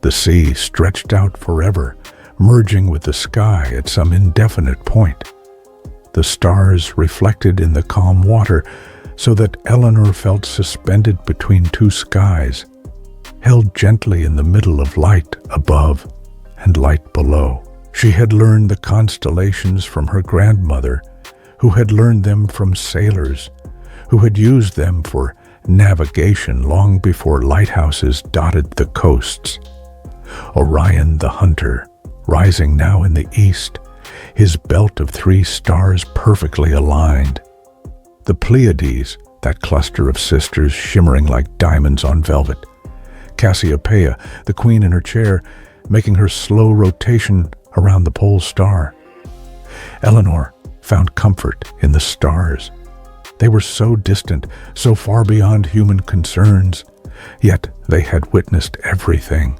The sea stretched out forever, merging with the sky at some indefinite point. The stars reflected in the calm water, so that Eleanor felt suspended between two skies, held gently in the middle of light above and light below. She had learned the constellations from her grandmother, who had learned them from sailors, who had used them for navigation long before lighthouses dotted the coasts. Orion the hunter, rising now in the east, his belt of 3 stars perfectly aligned. The Pleiades, that cluster of sisters shimmering like diamonds on velvet. Cassiopeia, the queen in her chair, making her slow rotation around the pole star. Eleanor found comfort in the stars. They were so distant, so far beyond human concerns, yet they had witnessed everything.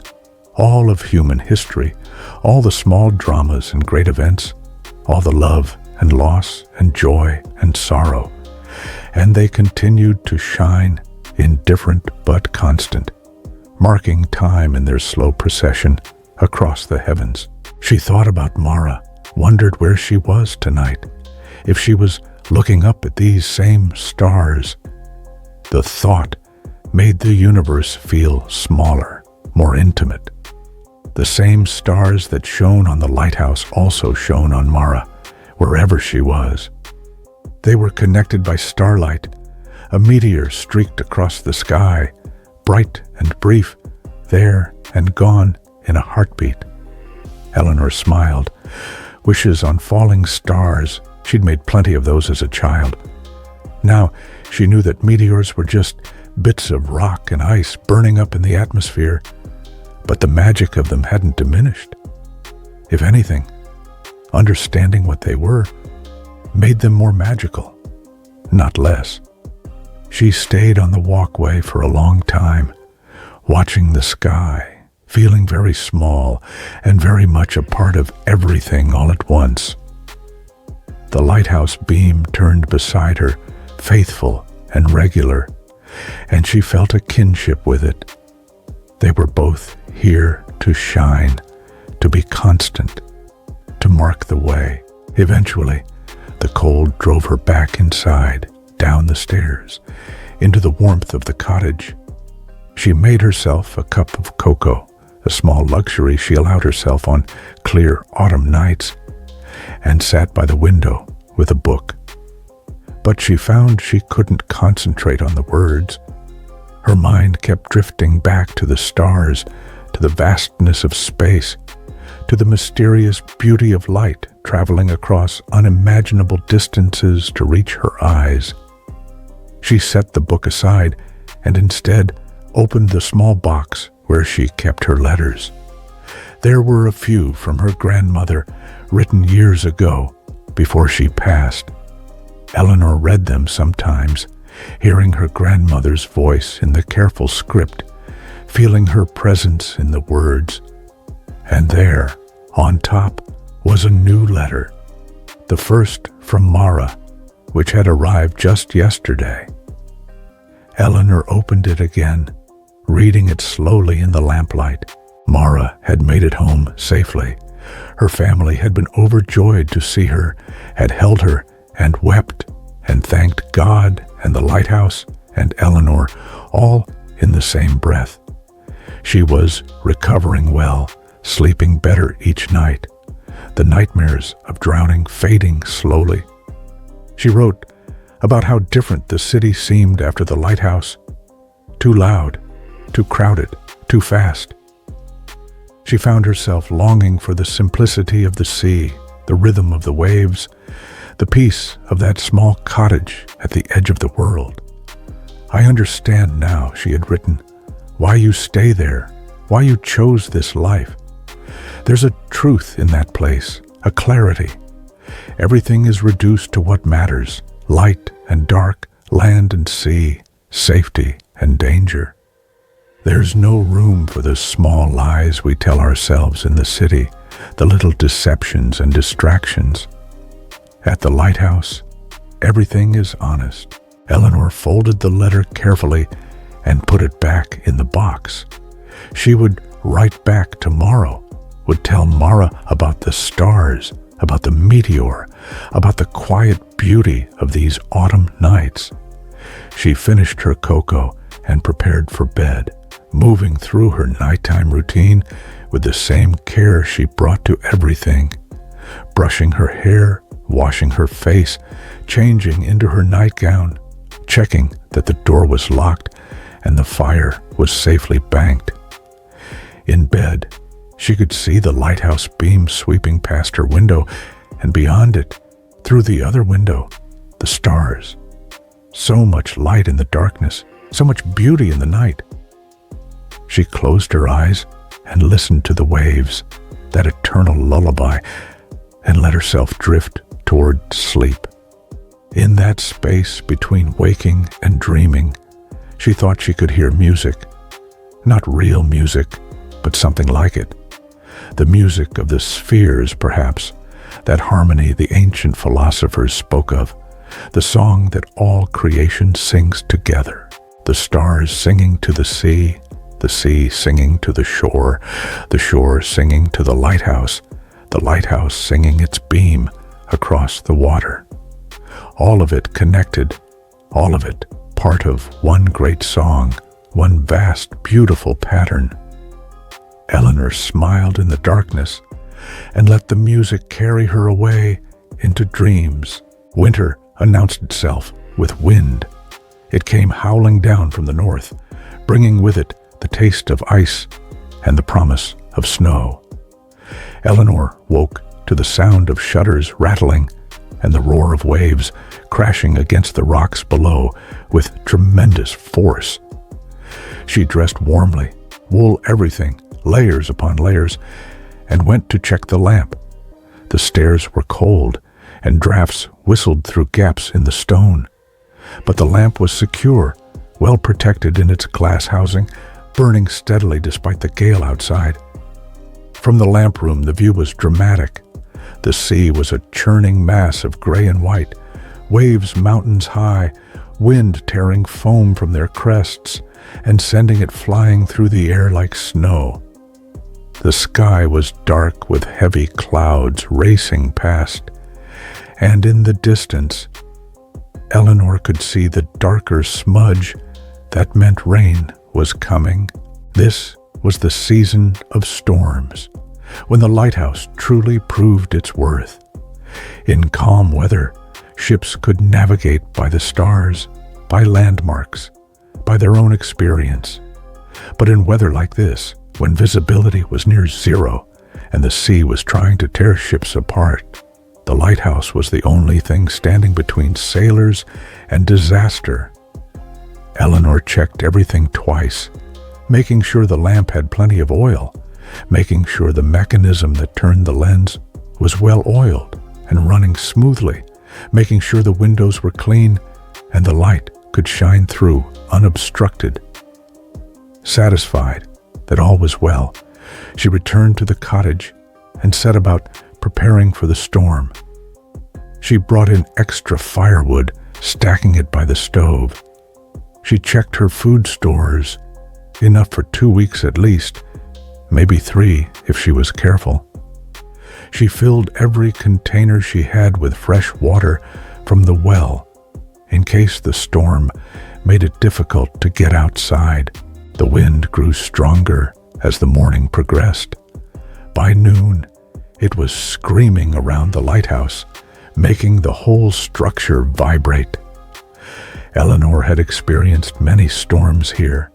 All of human history, all the small dramas and great events, all the love and loss and joy and sorrow. And they continued to shine, indifferent but constant, marking time in their slow procession across the heavens. She thought about Mara, wondered where she was tonight, if she was looking up at these same stars. The thought made the universe feel smaller, more intimate. The same stars that shone on the lighthouse also shone on Mara, wherever she was. They were connected by starlight. A meteor streaked across the sky, bright and brief, there and gone in a heartbeat. Eleanor smiled. Wishes on falling stars. She'd made plenty of those as a child. Now she knew that meteors were just bits of rock and ice burning up in the atmosphere, but the magic of them hadn't diminished. If anything, understanding what they were made them more magical, not less. She stayed on the walkway for a long time, watching the sky, feeling very small and very much a part of everything all at once. The lighthouse beam turned beside her, faithful and regular, and she felt a kinship with it. They were both here to shine, to be constant, to mark the way. Eventually, the cold drove her back inside, down the stairs, into the warmth of the cottage. She made herself a cup of cocoa, a small luxury she allowed herself on clear autumn nights, and sat by the window with a book. But she found she couldn't concentrate on the words. Her mind kept drifting back to the stars, to the vastness of space, to the mysterious beauty of light traveling across unimaginable distances to reach her eyes. She set the book aside and instead opened the small box where she kept her letters. There were a few from her grandmother, written years ago, before she passed. Eleanor read them sometimes, hearing her grandmother's voice in the careful script, feeling her presence in the words. And there, on top, was a new letter, The first from Mara, which had arrived just yesterday. Eleanor opened it again, reading it slowly in the lamplight. Mara had made it home safely. Her family had been overjoyed to see her, had held her and wept and thanked God and the lighthouse and Eleanor, all in the same breath. She was recovering well, sleeping better each night, the nightmares of drowning fading slowly. She wrote about how different the city seemed after the lighthouse. Too loud, too crowded, too fast. She found herself longing for the simplicity of the sea, the rhythm of the waves, the peace of that small cottage at the edge of the world. I understand now, she had written, why you stay there, why you chose this life. There's a truth in that place, a clarity. Everything is reduced to what matters, light and dark, land and sea, safety and danger. There's no room for the small lies we tell ourselves in the city, the little deceptions and distractions. At the lighthouse, everything is honest. Eleanor folded the letter carefully and put it back in the box. She would write back tomorrow, would tell Mara about the stars, about the meteor, about the quiet beauty of these autumn nights. She finished her cocoa and prepared for bed, moving through her nighttime routine with the same care she brought to everything, brushing her hair, washing her face, changing into her nightgown, checking that the door was locked and the fire was safely banked. In bed, she could see the lighthouse beam sweeping past her window, and beyond it, through the other window, the stars. So much light in the darkness, so much beauty in the night. She closed her eyes and listened to the waves, that eternal lullaby, and let herself drift toward sleep. In that space between waking and dreaming, she thought she could hear music. Not real music, but something like it. The music of the spheres, perhaps, that harmony the ancient philosophers spoke of, the song that all creation sings together, the stars singing to the sea singing to the shore singing to the lighthouse singing its beam across the water. All of it connected, all of it part of one great song, one vast, beautiful pattern. Eleanor smiled in the darkness and let the music carry her away into dreams. Winter announced itself with wind. It came howling down from the north, bringing with it the taste of ice and the promise of snow. Eleanor woke to the sound of shutters rattling and the roar of waves crashing against the rocks below with tremendous force. She dressed warmly, wool everything, layers upon layers, and went to check the lamp. The stairs were cold, and drafts whistled through gaps in the stone. But the lamp was secure, well protected in its glass housing, burning steadily despite the gale outside. From the lamp room, the view was dramatic. The sea was a churning mass of gray and white, waves mountains high, wind tearing foam from their crests and sending it flying through the air like snow. The sky was dark with heavy clouds racing past, and in the distance, Eleanor could see the darker smudge that meant rain was coming. This was the season of storms, when the lighthouse truly proved its worth. In calm weather, ships could navigate by the stars, by landmarks, by their own experience. But in weather like this, when visibility was near zero and the sea was trying to tear ships apart, the lighthouse was the only thing standing between sailors and disaster. Eleanor checked everything twice, making sure the lamp had plenty of oil, making sure the mechanism that turned the lens was well oiled and running smoothly, making sure the windows were clean and the light could shine through unobstructed. Satisfied that all was well, she returned to the cottage and set about preparing for the storm. She brought in extra firewood, stacking it by the stove. She checked her food stores, enough for 2 weeks at least, maybe 3 if she was careful. She filled every container she had with fresh water from the well, in case the storm made it difficult to get outside. The wind grew stronger as the morning progressed. By noon, it was screaming around the lighthouse, making the whole structure vibrate. Eleanor had experienced many storms here,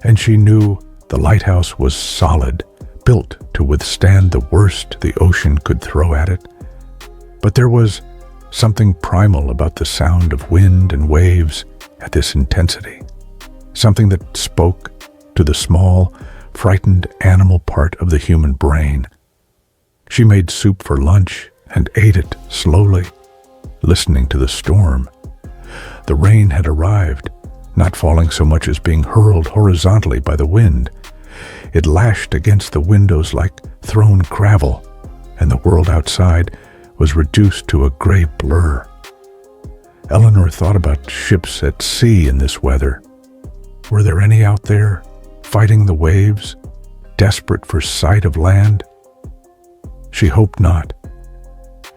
and she knew the lighthouse was solid, built to withstand the worst the ocean could throw at it. But there was something primal about the sound of wind and waves at this intensity, something that spoke to the small, frightened animal part of the human brain. She made soup for lunch and ate it slowly, listening to the storm. The rain had arrived, not falling so much as being hurled horizontally by the wind. It lashed against the windows like thrown gravel, and the world outside was reduced to a gray blur. Eleanor thought about ships at sea in this weather. Were there any out there, fighting the waves, desperate for sight of land? She hoped not.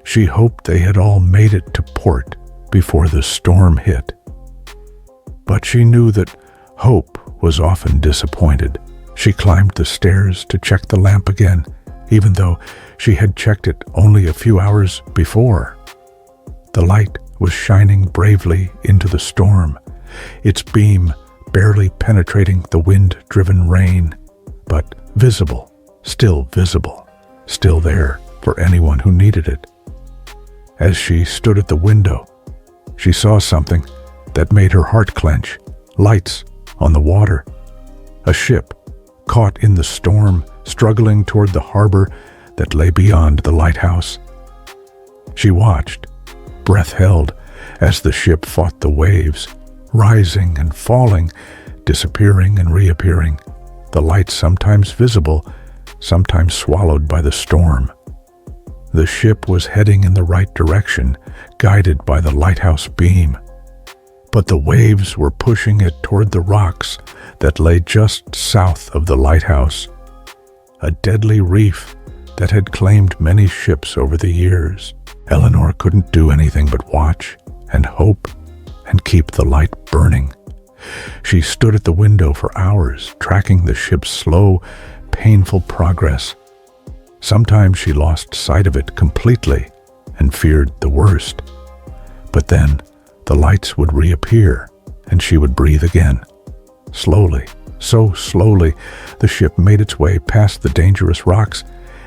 She hoped they had all made it to port before the storm hit. But she knew that hope was often disappointed. She climbed the stairs to check the lamp again, even though she had checked it only a few hours before. The light was shining bravely into the storm, its beam barely penetrating the wind-driven rain, but visible, still there for anyone who needed it. As she stood at the window, she saw something that made her heart clench. Lights on the water. A ship caught in the storm, struggling toward the harbor that lay beyond the lighthouse. She watched, breath held, as the ship fought the waves, rising and falling, disappearing and reappearing, the lights sometimes visible, sometimes swallowed by the storm. The ship was heading in the right direction, guided by the lighthouse beam. But the waves were pushing it toward the rocks that lay just south of the lighthouse, a deadly reef that had claimed many ships over the years. Eleanor couldn't do anything but watch and hope and keep the light burning. She stood at the window for hours, tracking the ship's slow, painful progress. Sometimes she lost sight of it completely and feared the worst. But then the lights would reappear and she would breathe again. Slowly, so slowly, the ship made its way past the dangerous rocks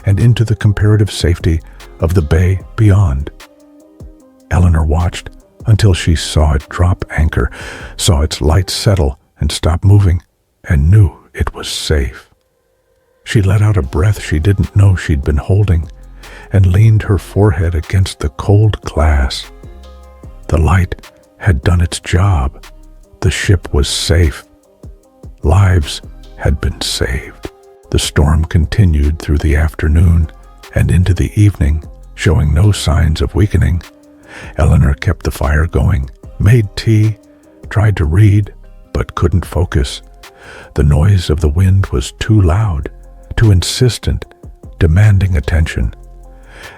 and into the comparative safety of the bay beyond. Eleanor watched until she saw it drop anchor, saw its lights settle and stop moving, and knew it was safe. She let out a breath she didn't know she'd been holding and leaned her forehead against the cold glass. The light had done its job. The ship was safe. Lives had been saved. The storm continued through the afternoon and into the evening, showing no signs of weakening. Eleanor kept the fire going, made tea, tried to read, but couldn't focus. The noise of the wind was too loud, too insistent, demanding attention.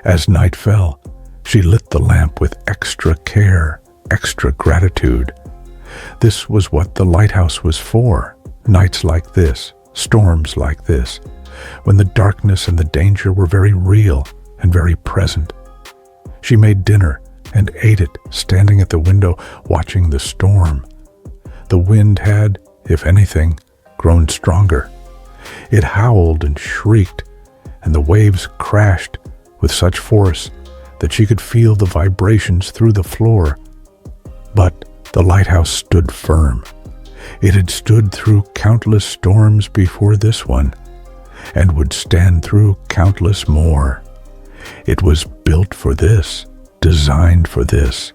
As night fell, she lit the lamp with extra care, extra gratitude. This was what the lighthouse was for. Nights like this, storms like this, when the darkness and the danger were very real and very present. She made dinner and ate it, standing at the window, watching the storm. The wind had, if anything, grown stronger. It howled and shrieked, and the waves crashed with such force that she could feel the vibrations through the floor. But the lighthouse stood firm. It had stood through countless storms before this one, and would stand through countless more. It was built for this, designed for this,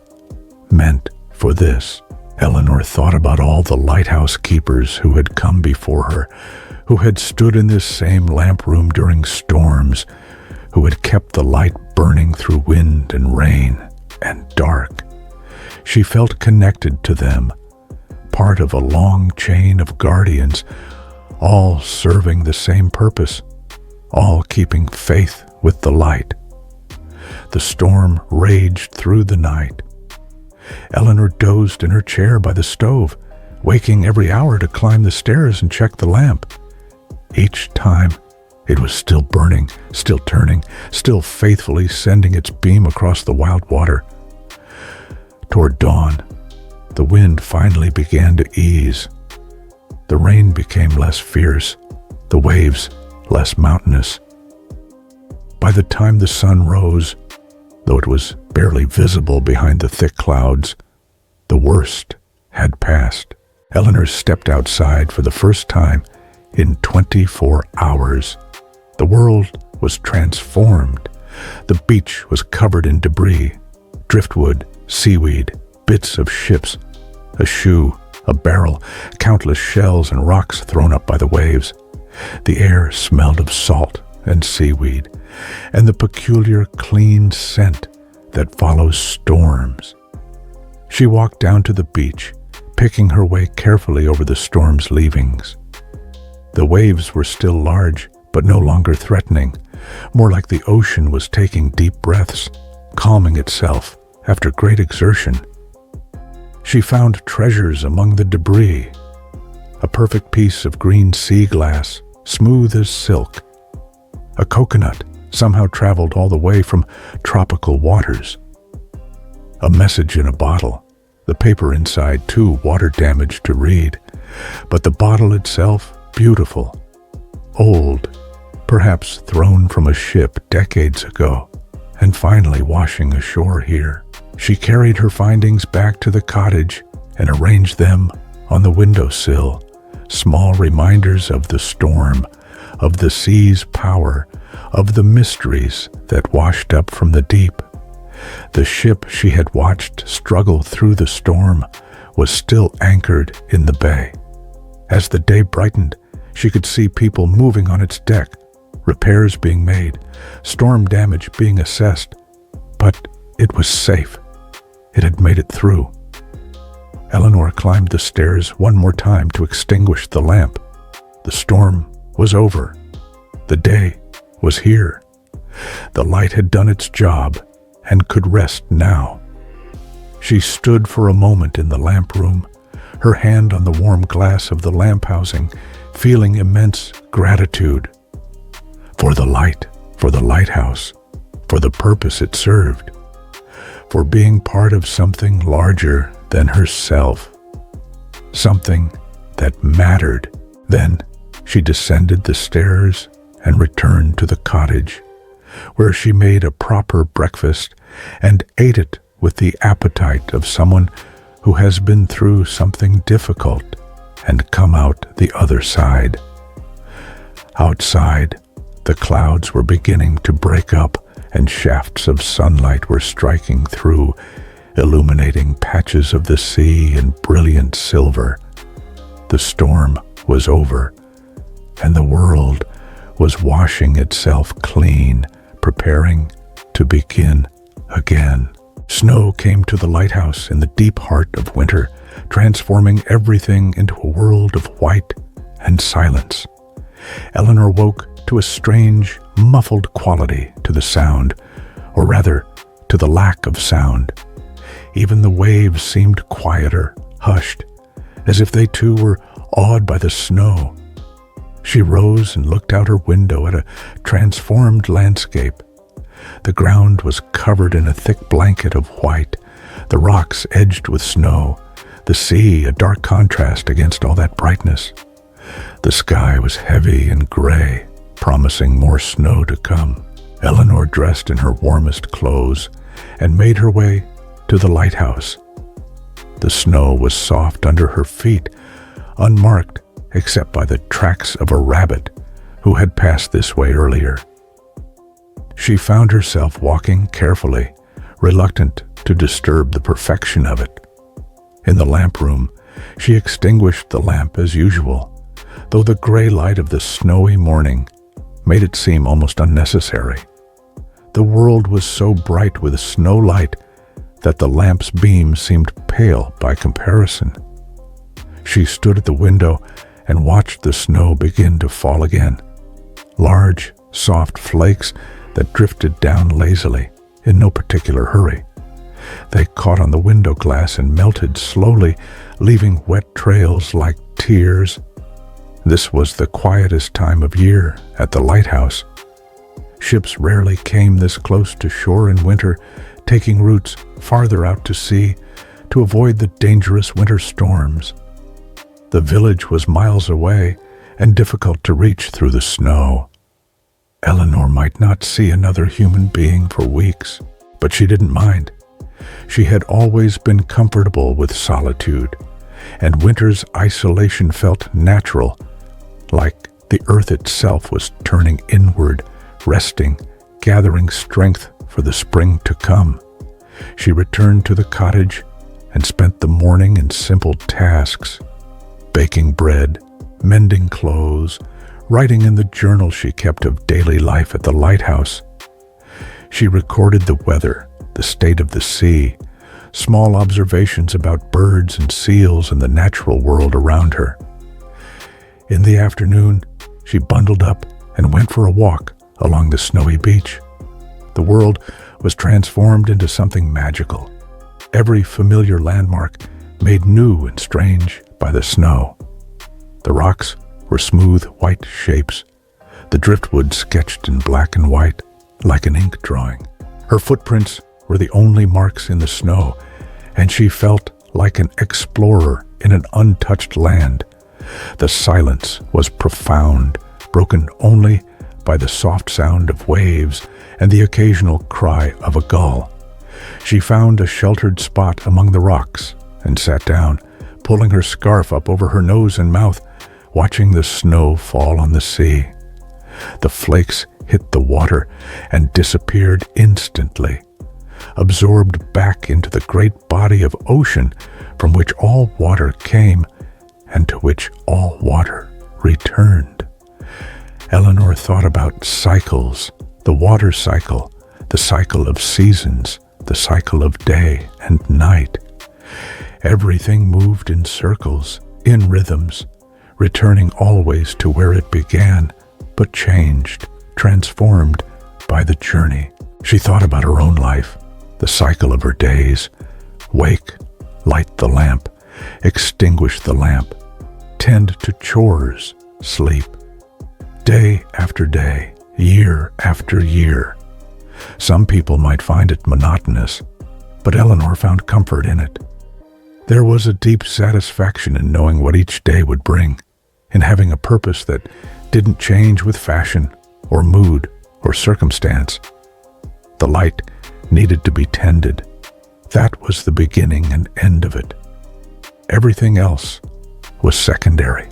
meant for this. Eleanor thought about all the lighthouse keepers who had come before her, who had stood in this same lamp room during storms, who had kept the light burning through wind and rain. and dark. She felt connected to them, part of a long chain of guardians, all serving the same purpose, all keeping faith with the light. The storm raged through the night. Eleanor dozed in her chair by the stove, waking every hour to climb the stairs and check the lamp. Each time, it was still burning, still turning, still faithfully sending its beam across the wild water. Toward dawn, the wind finally began to ease. The rain became less fierce, the waves less mountainous. By the time the sun rose, though it was barely visible behind the thick clouds, the worst had passed. Eleanor stepped outside for the first time in 24 hours. The world was transformed. The beach was covered in debris, driftwood, seaweed, bits of ships, a shoe, a barrel, countless shells and rocks thrown up by the waves. The air smelled of salt and seaweed, and the peculiar clean scent that follows storms. She walked down to the beach, picking her way carefully over the storm's leavings. The waves were still large, but no longer threatening, more like the ocean was taking deep breaths, calming itself after great exertion. She found treasures among the debris, a perfect piece of green sea glass, smooth as silk. A coconut somehow traveled all the way from tropical waters. A message in a bottle, the paper inside too water-damaged to read, but the bottle itself beautiful, old, perhaps thrown from a ship decades ago, and finally washing ashore here. She carried her findings back to the cottage and arranged them on the windowsill, small reminders of the storm, of the sea's power, of the mysteries that washed up from the deep. The ship she had watched struggle through the storm was still anchored in the bay. As the day brightened, she could see people moving on its deck, repairs being made, storm damage being assessed. But it was safe. It had made it through. Eleanor climbed the stairs one more time to extinguish the lamp. The storm was over. The day was here. The light had done its job and could rest now. She stood for a moment in the lamp room, her hand on the warm glass of the lamp housing, feeling immense gratitude for the light, for the lighthouse, for the purpose it served, for being part of something larger than herself, something that mattered. Then she descended the stairs and returned to the cottage, where she made a proper breakfast and ate it with the appetite of someone who has been through something difficult and come out the other side. Outside, the clouds were beginning to break up and shafts of sunlight were striking through, illuminating patches of the sea in brilliant silver. The storm was over, and the world was washing itself clean, preparing to begin again. Snow came to the lighthouse in the deep heart of winter, transforming everything into a world of white and silence. Eleanor woke to a strange, muffled quality to the sound, or rather, to the lack of sound. Even the waves seemed quieter, hushed, as if they too were awed by the snow. She rose and looked out her window at a transformed landscape. The ground was covered in a thick blanket of white, the rocks edged with snow, the sea a dark contrast against all that brightness. The sky was heavy and gray, promising more snow to come. Eleanor dressed in her warmest clothes and made her way to the lighthouse. The snow was soft under her feet, unmarked except by the tracks of a rabbit who had passed this way earlier. She found herself walking carefully, reluctant to disturb the perfection of it. In the lamp room, she extinguished the lamp as usual, though the gray light of the snowy morning made it seem almost unnecessary. The world was so bright with snow light that the lamp's beam seemed pale by comparison. She stood at the window and watched the snow begin to fall again. Large, soft flakes that drifted down lazily, in no particular hurry. They caught on the window glass and melted slowly, leaving wet trails like tears. This was the quietest time of year at the lighthouse. Ships rarely came this close to shore in winter, taking routes farther out to sea to avoid the dangerous winter storms. The village was miles away and difficult to reach through the snow. Eleanor might not see another human being for weeks, but she didn't mind. She had always been comfortable with solitude, and winter's isolation felt natural, like the earth itself was turning inward, resting, gathering strength for the spring to come. She returned to the cottage and spent the morning in simple tasks, baking bread, mending clothes, writing in the journal she kept of daily life at the lighthouse. She recorded the weather, the state of the sea, small observations about birds and seals and the natural world around her. In the afternoon, she bundled up and went for a walk along the snowy beach. The world was transformed into something magical. Every familiar landmark made new and strange by the snow. The rocks were smooth white shapes, the driftwood sketched in black and white like an ink drawing. Her footprints were the only marks in the snow, and she felt like an explorer in an untouched land. The silence was profound, broken only by the soft sound of waves and the occasional cry of a gull. She found a sheltered spot among the rocks and sat down, pulling her scarf up over her nose and mouth, watching the snow fall on the sea. The flakes hit the water and disappeared instantly, absorbed back into the great body of ocean from which all water came and to which all water returned. Eleanor thought about cycles, the water cycle, the cycle of seasons, the cycle of day and night. Everything moved in circles, in rhythms, returning always to where it began, but changed, transformed by the journey. She thought about her own life, the cycle of her days. Wake, light the lamp, extinguish the lamp, tend to chores, sleep. Day after day, year after year. Some people might find it monotonous, but Eleanor found comfort in it. There was a deep satisfaction in knowing what each day would bring, in having a purpose that didn't change with fashion or mood or circumstance. The light needed to be tended. That was the beginning and end of it. Everything else was secondary.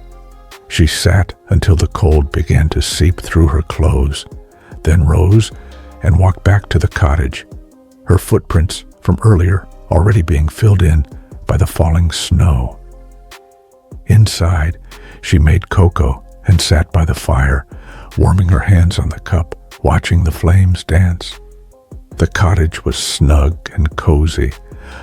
She sat until the cold began to seep through her clothes, then rose and walked back to the cottage, her footprints from earlier already being filled in by the falling snow. Inside, she made cocoa and sat by the fire, warming her hands on the cup, watching the flames dance. The cottage was snug and cozy,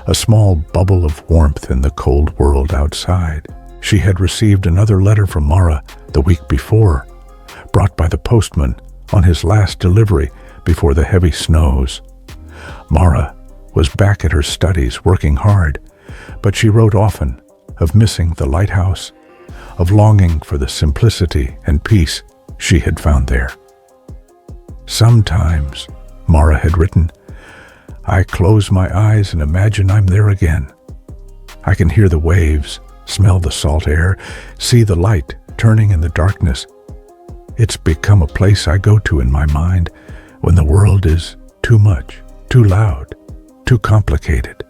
a small bubble of warmth in the cold world outside. She had received another letter from Mara the week before, brought by the postman on his last delivery before the heavy snows. Mara was back at her studies working hard, but she wrote often of missing the lighthouse, of longing for the simplicity and peace she had found there. Sometimes, Mara had written, I close my eyes and imagine I'm there again. I can hear the waves, smell the salt air, see the light turning in the darkness. It's become a place I go to in my mind when the world is too much, too loud, too complicated.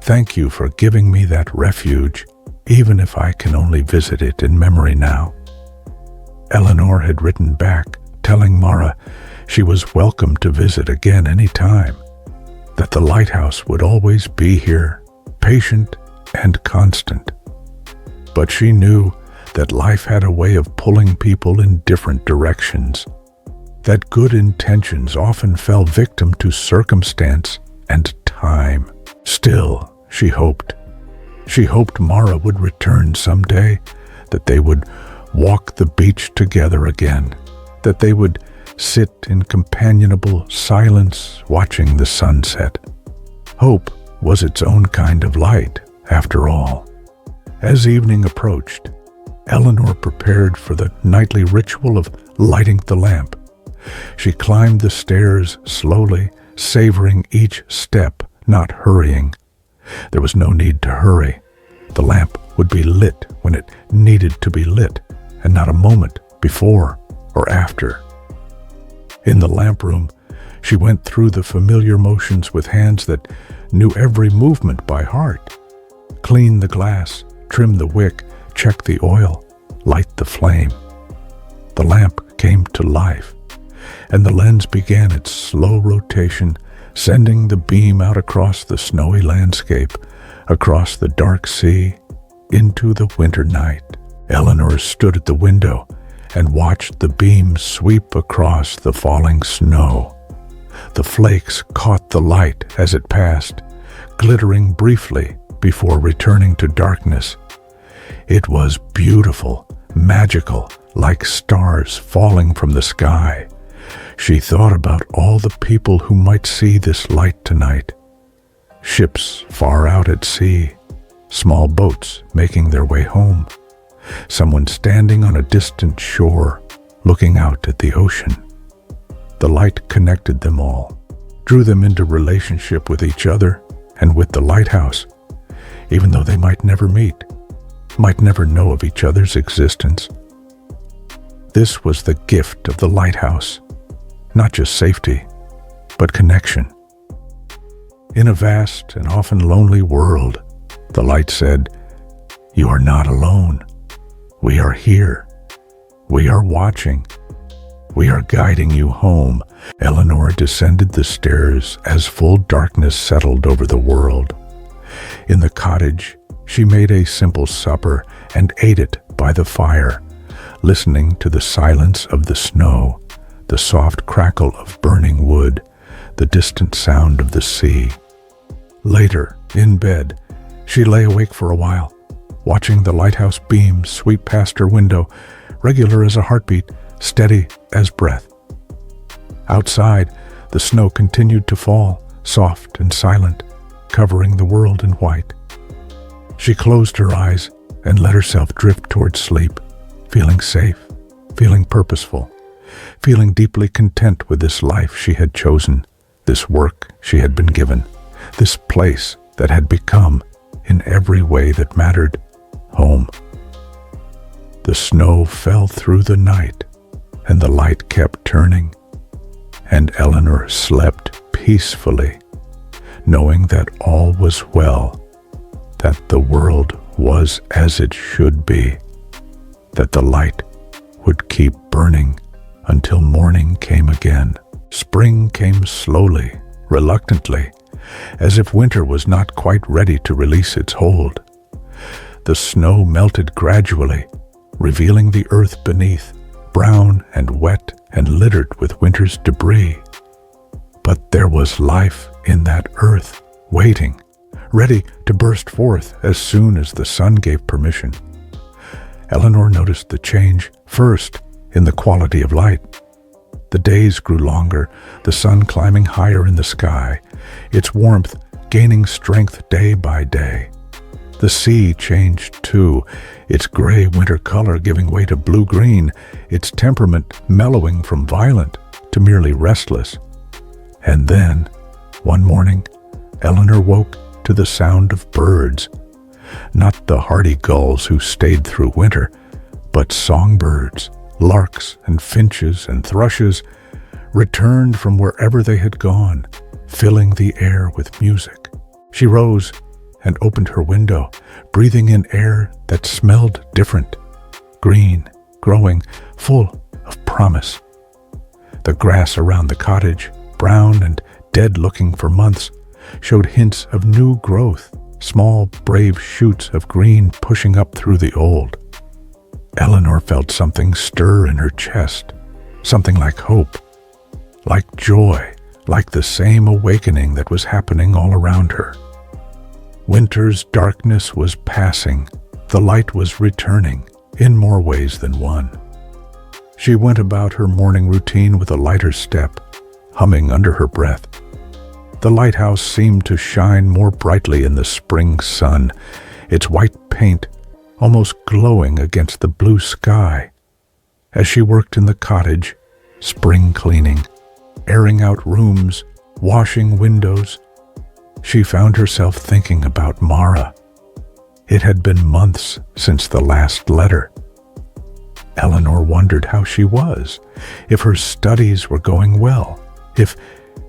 Thank you for giving me that refuge, even if I can only visit it in memory now. Eleanor had written back, telling Mara she was welcome to visit again any time, that the lighthouse would always be here, patient and constant. But she knew that life had a way of pulling people in different directions, that good intentions often fell victim to circumstance and time. Still, she hoped. She hoped Mara would return someday, that they would walk the beach together again, that they would sit in companionable silence watching the sunset. Hope was its own kind of light, after all. As evening approached, Eleanor prepared for the nightly ritual of lighting the lamp. She climbed the stairs slowly, savoring each step, not hurrying. There was no need to hurry. The lamp would be lit when it needed to be lit, and not a moment before or after. In the lamp room, she went through the familiar motions with hands that knew every movement by heart. Clean the glass, trim the wick, check the oil, light the flame. The lamp came to life, and the lens began its slow rotation, sending the beam out across the snowy landscape, across the dark sea, into the winter night. Eleanor stood at the window and watched the beam sweep across the falling snow. The flakes caught the light as it passed, glittering briefly before returning to darkness. It was beautiful, magical, like stars falling from the sky. She thought about all the people who might see this light tonight. Ships far out at sea, small boats making their way home, someone standing on a distant shore looking out at the ocean. The light connected them all, drew them into relationship with each other and with the lighthouse, even though they might never meet, might never know of each other's existence. This was the gift of the lighthouse, not just safety, but connection. In a vast and often lonely world, the light said, "You are not alone. We are here. We are watching. We are guiding you home." Eleanor descended the stairs as full darkness settled over the world. In the cottage, she made a simple supper and ate it by the fire, listening to the silence of the snow, the soft crackle of burning wood, the distant sound of the sea. Later, in bed, she lay awake for a while, watching the lighthouse beam sweep past her window, regular as a heartbeat, steady as breath. Outside, the snow continued to fall, soft and silent, covering the world in white. She closed her eyes and let herself drift towards sleep, feeling safe, feeling purposeful, feeling deeply content with this life she had chosen, this work she had been given, this place that had become, in every way that mattered, home. The snow fell through the night, and the light kept turning, and Eleanor slept peacefully, knowing that all was well, that the world was as it should be, that the light would keep burning until morning came again. Spring came slowly, reluctantly, as if winter was not quite ready to release its hold. The snow melted gradually, revealing the earth beneath, brown and wet and littered with winter's debris. But there was life in that earth, waiting, ready to burst forth as soon as the sun gave permission. Eleanor noticed the change first in the quality of light. The days grew longer, the sun climbing higher in the sky, its warmth gaining strength day by day. The sea changed too, its gray winter color giving way to blue-green, its temperament mellowing from violent to merely restless. And then, one morning, Eleanor woke to the sound of birds. Not the hardy gulls who stayed through winter, but songbirds, larks and finches and thrushes, returned from wherever they had gone, filling the air with music. She rose and opened her window, breathing in air that smelled different, green, growing, full of promise. The grass around the cottage, brown and dead-looking for months, showed hints of new growth, small, brave shoots of green pushing up through the old. Eleanor felt something stir in her chest, something like hope, like joy, like the same awakening that was happening all around her. Winter's darkness was passing. The light was returning, in more ways than one. She went about her morning routine with a lighter step, humming under her breath. The lighthouse seemed to shine more brightly in the spring sun, its white paint almost glowing against the blue sky. As she worked in the cottage, spring cleaning, airing out rooms, washing windows, she found herself thinking about Mara. It had been months since the last letter. Eleanor wondered how she was, if her studies were going well, if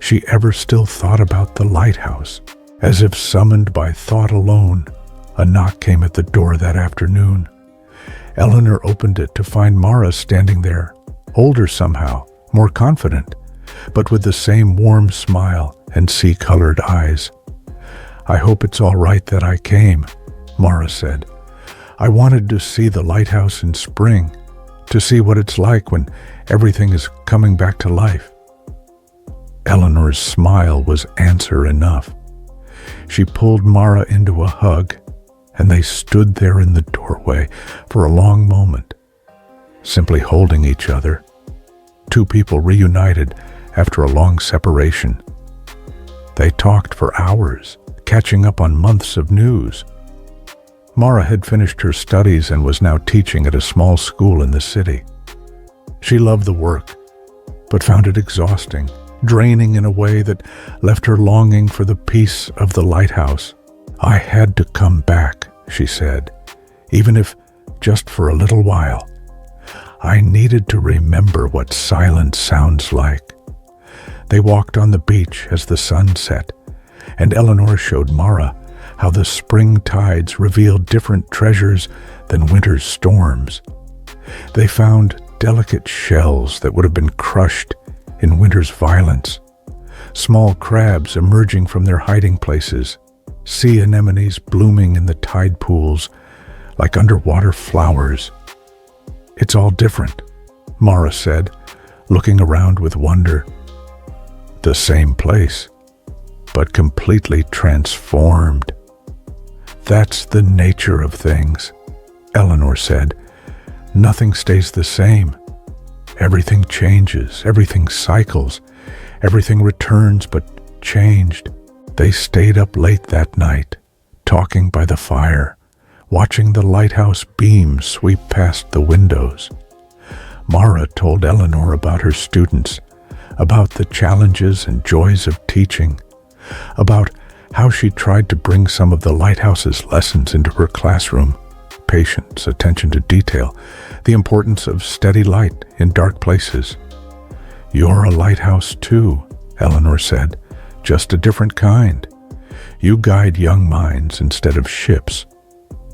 she ever still thought about the lighthouse. As if summoned by thought alone, a knock came at the door that afternoon. Eleanor opened it to find Mara standing there, older somehow, more confident, but with the same warm smile and sea-colored eyes. "I hope it's all right that I came," Mara said. "I wanted to see the lighthouse in spring, to see what it's like when everything is coming back to life." Eleanor's smile was answer enough. She pulled Mara into a hug, and they stood there in the doorway for a long moment, simply holding each other. Two people reunited after a long separation. They talked for hours, catching up on months of news. Mara had finished her studies and was now teaching at a small school in the city. She loved the work, but found it exhausting, draining in a way that left her longing for the peace of the lighthouse. "I had to come back," she said, "even if just for a little while. I needed to remember what silence sounds like." They walked on the beach as the sun set, and Eleanor showed Mara how the spring tides revealed different treasures than winter's storms. They found delicate shells that would have been crushed in winter's violence, small crabs emerging from their hiding places, sea anemones blooming in the tide pools like underwater flowers. "It's all different," Mara said, looking around with wonder. "The same place, but completely transformed." "That's the nature of things," Eleanor said. "Nothing stays the same. Everything changes, everything cycles, everything returns but changed." They stayed up late that night, talking by the fire, watching the lighthouse beam sweep past the windows. Mara told Eleanor about her students, about the challenges and joys of teaching, about how she tried to bring some of the lighthouse's lessons into her classroom: patience, attention to detail, the importance of steady light in dark places. "You're a lighthouse too," Eleanor said, "just a different kind. You guide young minds instead of ships,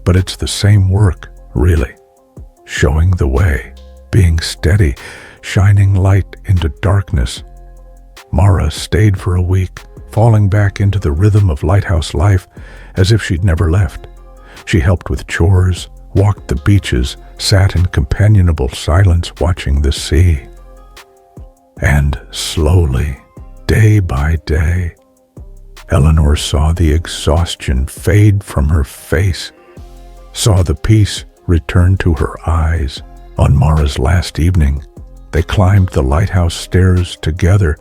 but it's the same work, really. Showing the way, being steady, shining light into darkness." Mara stayed for a week, falling back into the rhythm of lighthouse life as if she'd never left. She helped with chores, walked the beaches, sat in companionable silence watching the sea. And slowly, day by day, Eleanor saw the exhaustion fade from her face, saw the peace return to her eyes. On Mara's last evening, they climbed the lighthouse stairs together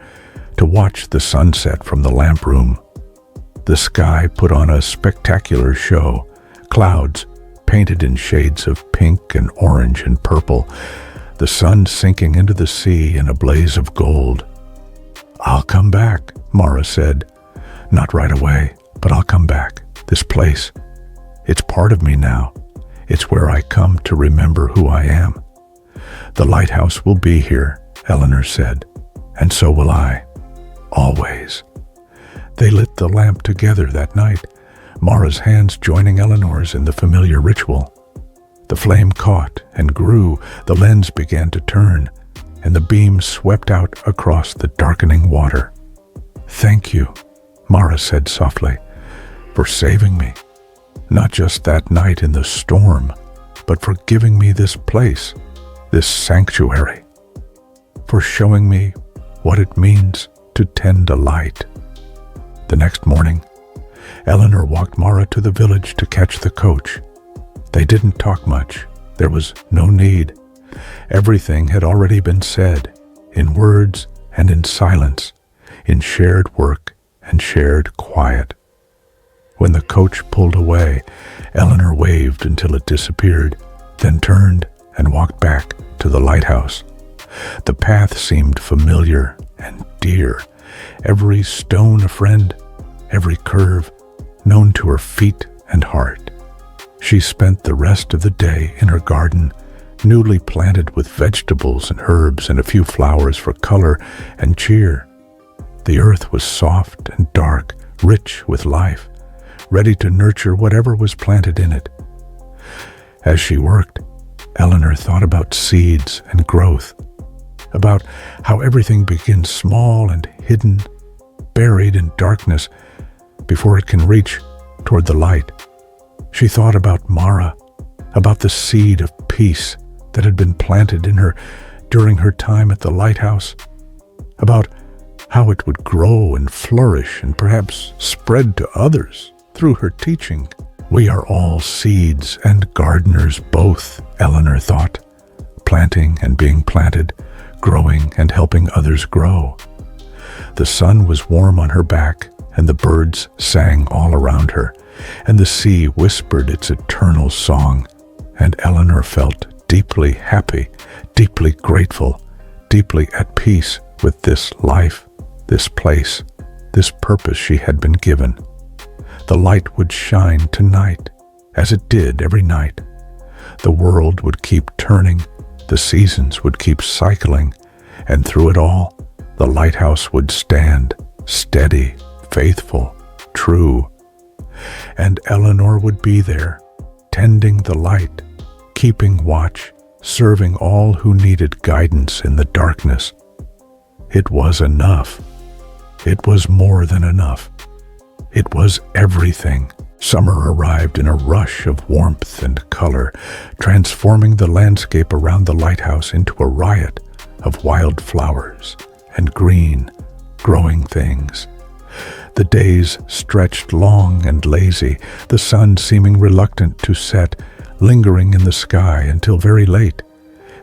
to watch the sunset from the lamp room. The sky put on a spectacular show, clouds painted in shades of pink and orange and purple, the sun sinking into the sea in a blaze of gold. "I'll come back," Mara said. "Not right away, but I'll come back. This place, it's part of me now. It's where I come to remember who I am." "The lighthouse will be here," Eleanor said, "and so will I. Always." They lit the lamp together that night, Mara's hands joining Eleanor's in the familiar ritual. The flame caught and grew, the lens began to turn, and the beam swept out across the darkening water. "Thank you," Mara said softly, "for saving me. Not just that night in the storm, but for giving me this place, this sanctuary. For showing me what it means to tend a light." The next morning, Eleanor walked Mara to the village to catch the coach. They didn't talk much. There was no need. Everything had already been said, in words and in silence, in shared work and shared quiet. When the coach pulled away, Eleanor waved until it disappeared, then turned and walked back to the lighthouse. The path seemed familiar and dear, every stone a friend, every curve known to her feet and heart. She spent the rest of the day in her garden, newly planted with vegetables and herbs and a few flowers for color and cheer. The earth was soft and dark, rich with life, ready to nurture whatever was planted in it. As she worked, Eleanor thought about seeds and growth, about how everything begins small and hidden, buried in darkness before it can reach toward the light. She thought about Mara, about the seed of peace that had been planted in her during her time at the lighthouse, about how it would grow and flourish and perhaps spread to others through her teaching. We are all seeds and gardeners both, Eleanor thought, planting and being planted, growing and helping others grow. The sun was warm on her back, and the birds sang all around her, and the sea whispered its eternal song, and Eleanor felt deeply happy, deeply grateful, deeply at peace with this life, this place, this purpose she had been given. The light would shine tonight, as it did every night. The world would keep turning, the seasons would keep cycling, and through it all, the lighthouse would stand, steady, faithful, true. And Eleanor would be there, tending the light, keeping watch, serving all who needed guidance in the darkness. It was enough. It was more than enough. It was everything. Summer arrived in a rush of warmth and color, transforming the landscape around the lighthouse into a riot of wild flowers and green, growing things. The days stretched long and lazy, the sun seeming reluctant to set, lingering in the sky until very late,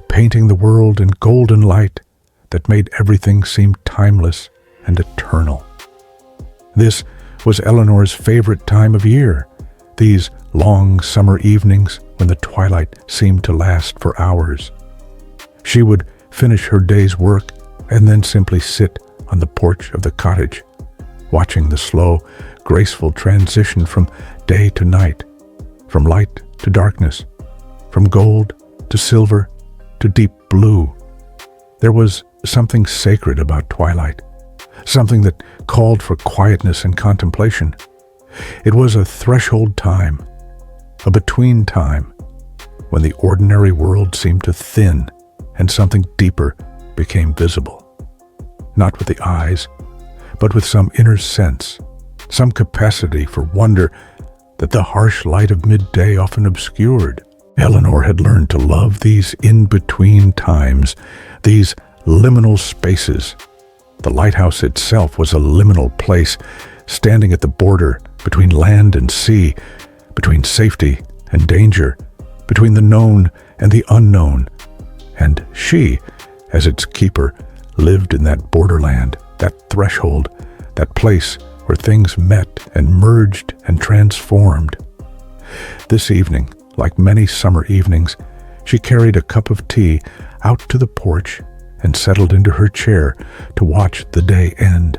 painting the world in golden light that made everything seem timeless and eternal. This was Eleanor's favorite time of year, these long summer evenings when the twilight seemed to last for hours. She would finish her day's work and then simply sit on the porch of the cottage, watching the slow, graceful transition from day to night, from light to darkness, from gold to silver to deep blue. There was something sacred about twilight, something that called for quietness and contemplation. It was a threshold time, a between time, when the ordinary world seemed to thin and something deeper became visible. Not with the eyes, but with some inner sense, some capacity for wonder that the harsh light of midday often obscured. Eleanor had learned to love these in-between times, these liminal spaces. The lighthouse itself was a liminal place, standing at the border between land and sea, between safety and danger, between the known and the unknown. And she, as its keeper, lived in that borderland, that threshold, that place where things met and merged and transformed. This evening, like many summer evenings, she carried a cup of tea out to the porch and settled into her chair to watch the day end.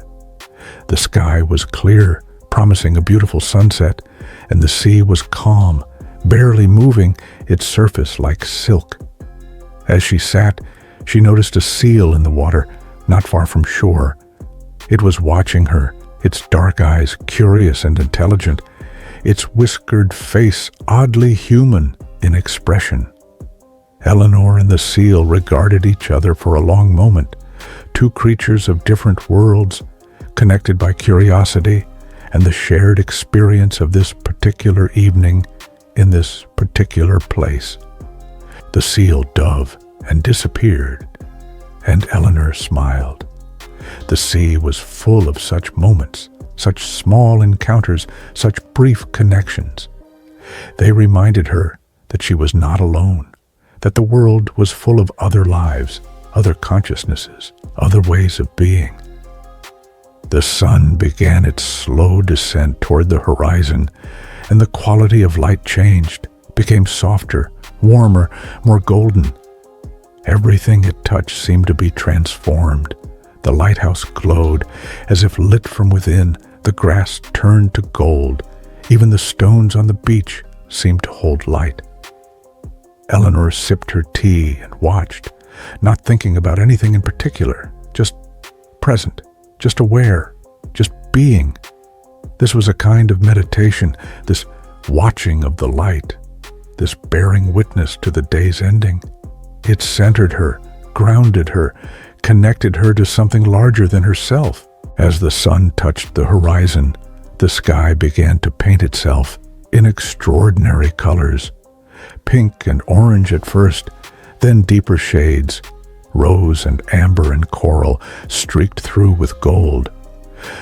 The sky was clear, promising a beautiful sunset, and the sea was calm, barely moving, its surface like silk. As she sat, she noticed a seal in the water, not far from shore. It was watching her, its dark eyes curious and intelligent, its whiskered face oddly human in expression. Eleanor and the seal regarded each other for a long moment, two creatures of different worlds, connected by curiosity and the shared experience of this particular evening in this particular place. The seal dove and disappeared, and Eleanor smiled. The sea was full of such moments, such small encounters, such brief connections. They reminded her that she was not alone, that the world was full of other lives, other consciousnesses, other ways of being. The sun began its slow descent toward the horizon, and the quality of light changed, became softer, warmer, more golden. Everything it touched seemed to be transformed. The lighthouse glowed, as if lit from within. The grass turned to gold. Even the stones on the beach seemed to hold light. Eleanor sipped her tea and watched, not thinking about anything in particular, just present, just aware, just being. This was a kind of meditation, this watching of the light, this bearing witness to the day's ending. It centered her, grounded her, connected her to something larger than herself. As the sun touched the horizon, the sky began to paint itself in extraordinary colors. Pink and orange at first, then deeper shades, rose and amber and coral, streaked through with gold.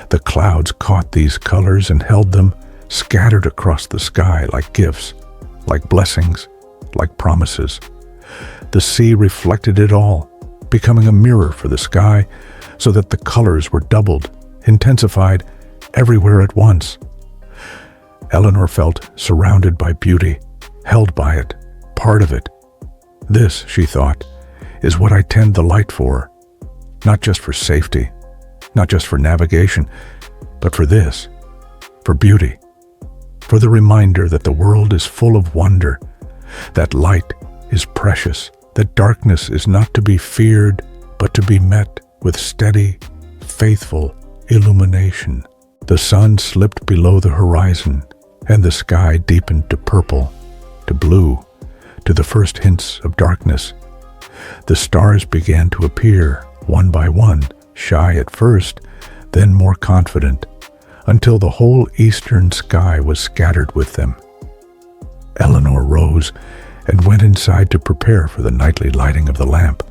The clouds caught these colors and held them, scattered across the sky like gifts, like blessings, like promises. The sea reflected it all, becoming a mirror for the sky, so that the colors were doubled, intensified, everywhere at once. Eleanor felt surrounded by beauty, held by it, part of it. This, she thought, is what I tend the light for, not just for safety, not just for navigation, but for this, for beauty, for the reminder that the world is full of wonder, that light is precious, that darkness is not to be feared, but to be met with steady, faithful illumination. The sun slipped below the horizon, and the sky deepened to purple, to blue, to the first hints of darkness. The stars began to appear, one by one, shy at first, then more confident, until the whole eastern sky was scattered with them. Eleanor rose and went inside to prepare for the nightly lighting of the lamp.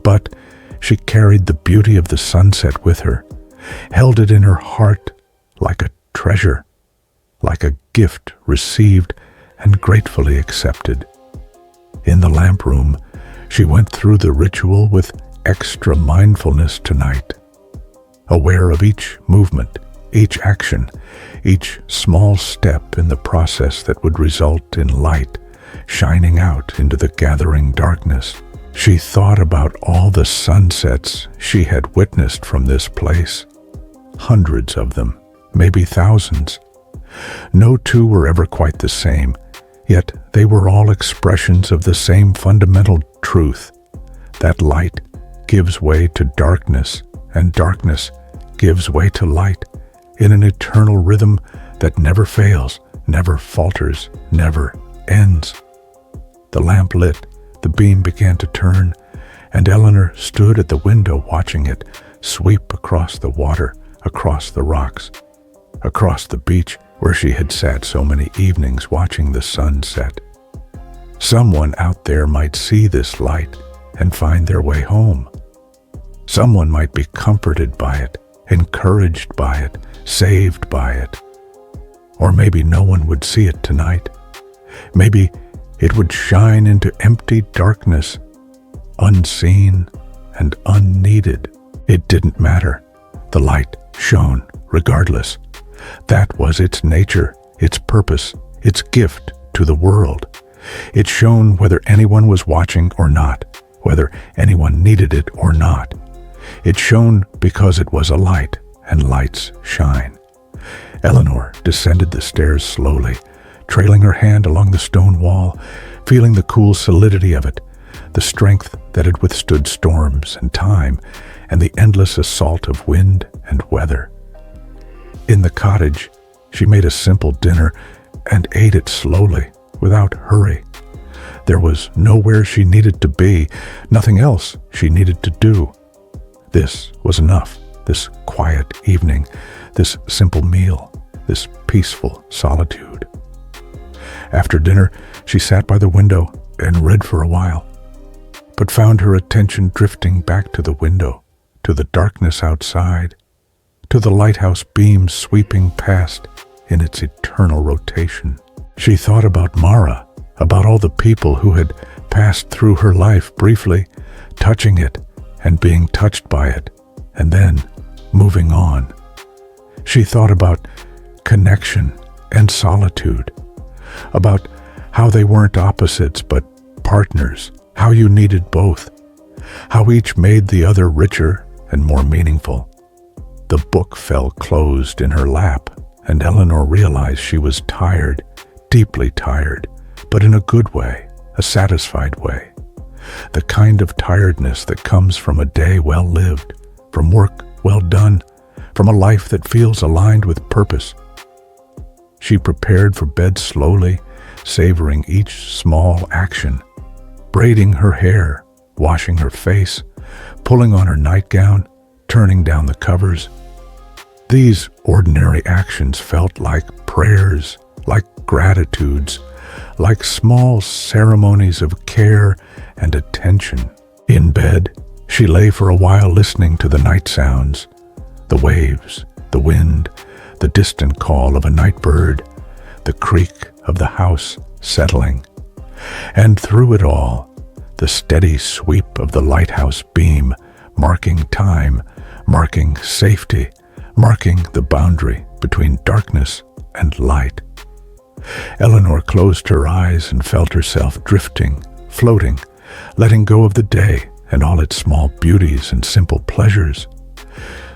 But she carried the beauty of the sunset with her, held it in her heart like a treasure, like a gift received and gratefully accepted. In the lamp room, she went through the ritual with extra mindfulness tonight, aware of each movement, each action, each small step in the process that would result in light shining out into the gathering darkness. She thought about all the sunsets she had witnessed from this place, hundreds of them, maybe thousands. No two were ever quite the same, yet they were all expressions of the same fundamental truth, that light gives way to darkness, and darkness gives way to light in an eternal rhythm that never fails, never falters, never ends. The lamp lit, the beam began to turn, and Eleanor stood at the window watching it sweep across the water, across the rocks, across the beach where she had sat so many evenings watching the sun set. Someone out there might see this light and find their way home. Someone might be comforted by it, encouraged by it, saved by it. Or maybe no one would see it tonight. Maybe it would shine into empty darkness, unseen and unneeded. It didn't matter. The light shone regardless. That was its nature, its purpose, its gift to the world. It shone whether anyone was watching or not, whether anyone needed it or not. It shone because it was a light, and lights shine. Eleanor descended the stairs slowly, trailing her hand along the stone wall, feeling the cool solidity of it, the strength that had withstood storms and time, and the endless assault of wind and weather. In the cottage, she made a simple dinner and ate it slowly, without hurry. There was nowhere she needed to be, nothing else she needed to do. This was enough, this quiet evening, this simple meal, this peaceful solitude. After dinner, she sat by the window and read for a while, but found her attention drifting back to the window, to the darkness outside, to the lighthouse beam sweeping past in its eternal rotation. She thought about Mara, about all the people who had passed through her life briefly, touching it and being touched by it, and then moving on. She thought about connection and solitude, about how they weren't opposites but partners, how you needed both, how each made the other richer and more meaningful. The book fell closed in her lap, and Eleanor realized she was tired, deeply tired, but in a good way, a satisfied way. The kind of tiredness that comes from a day well lived, from work well done, from a life that feels aligned with purpose. She prepared for bed slowly, savoring each small action, braiding her hair, washing her face, pulling on her nightgown, turning down the covers. These ordinary actions felt like prayers, like gratitudes, like small ceremonies of care and attention. In bed, she lay for a while listening to the night sounds, the waves, the wind, the distant call of a night bird, the creak of the house settling. And through it all, the steady sweep of the lighthouse beam, marking time, marking safety, marking the boundary between darkness and light. Eleanor closed her eyes and felt herself drifting, floating, letting go of the day and all its small beauties and simple pleasures.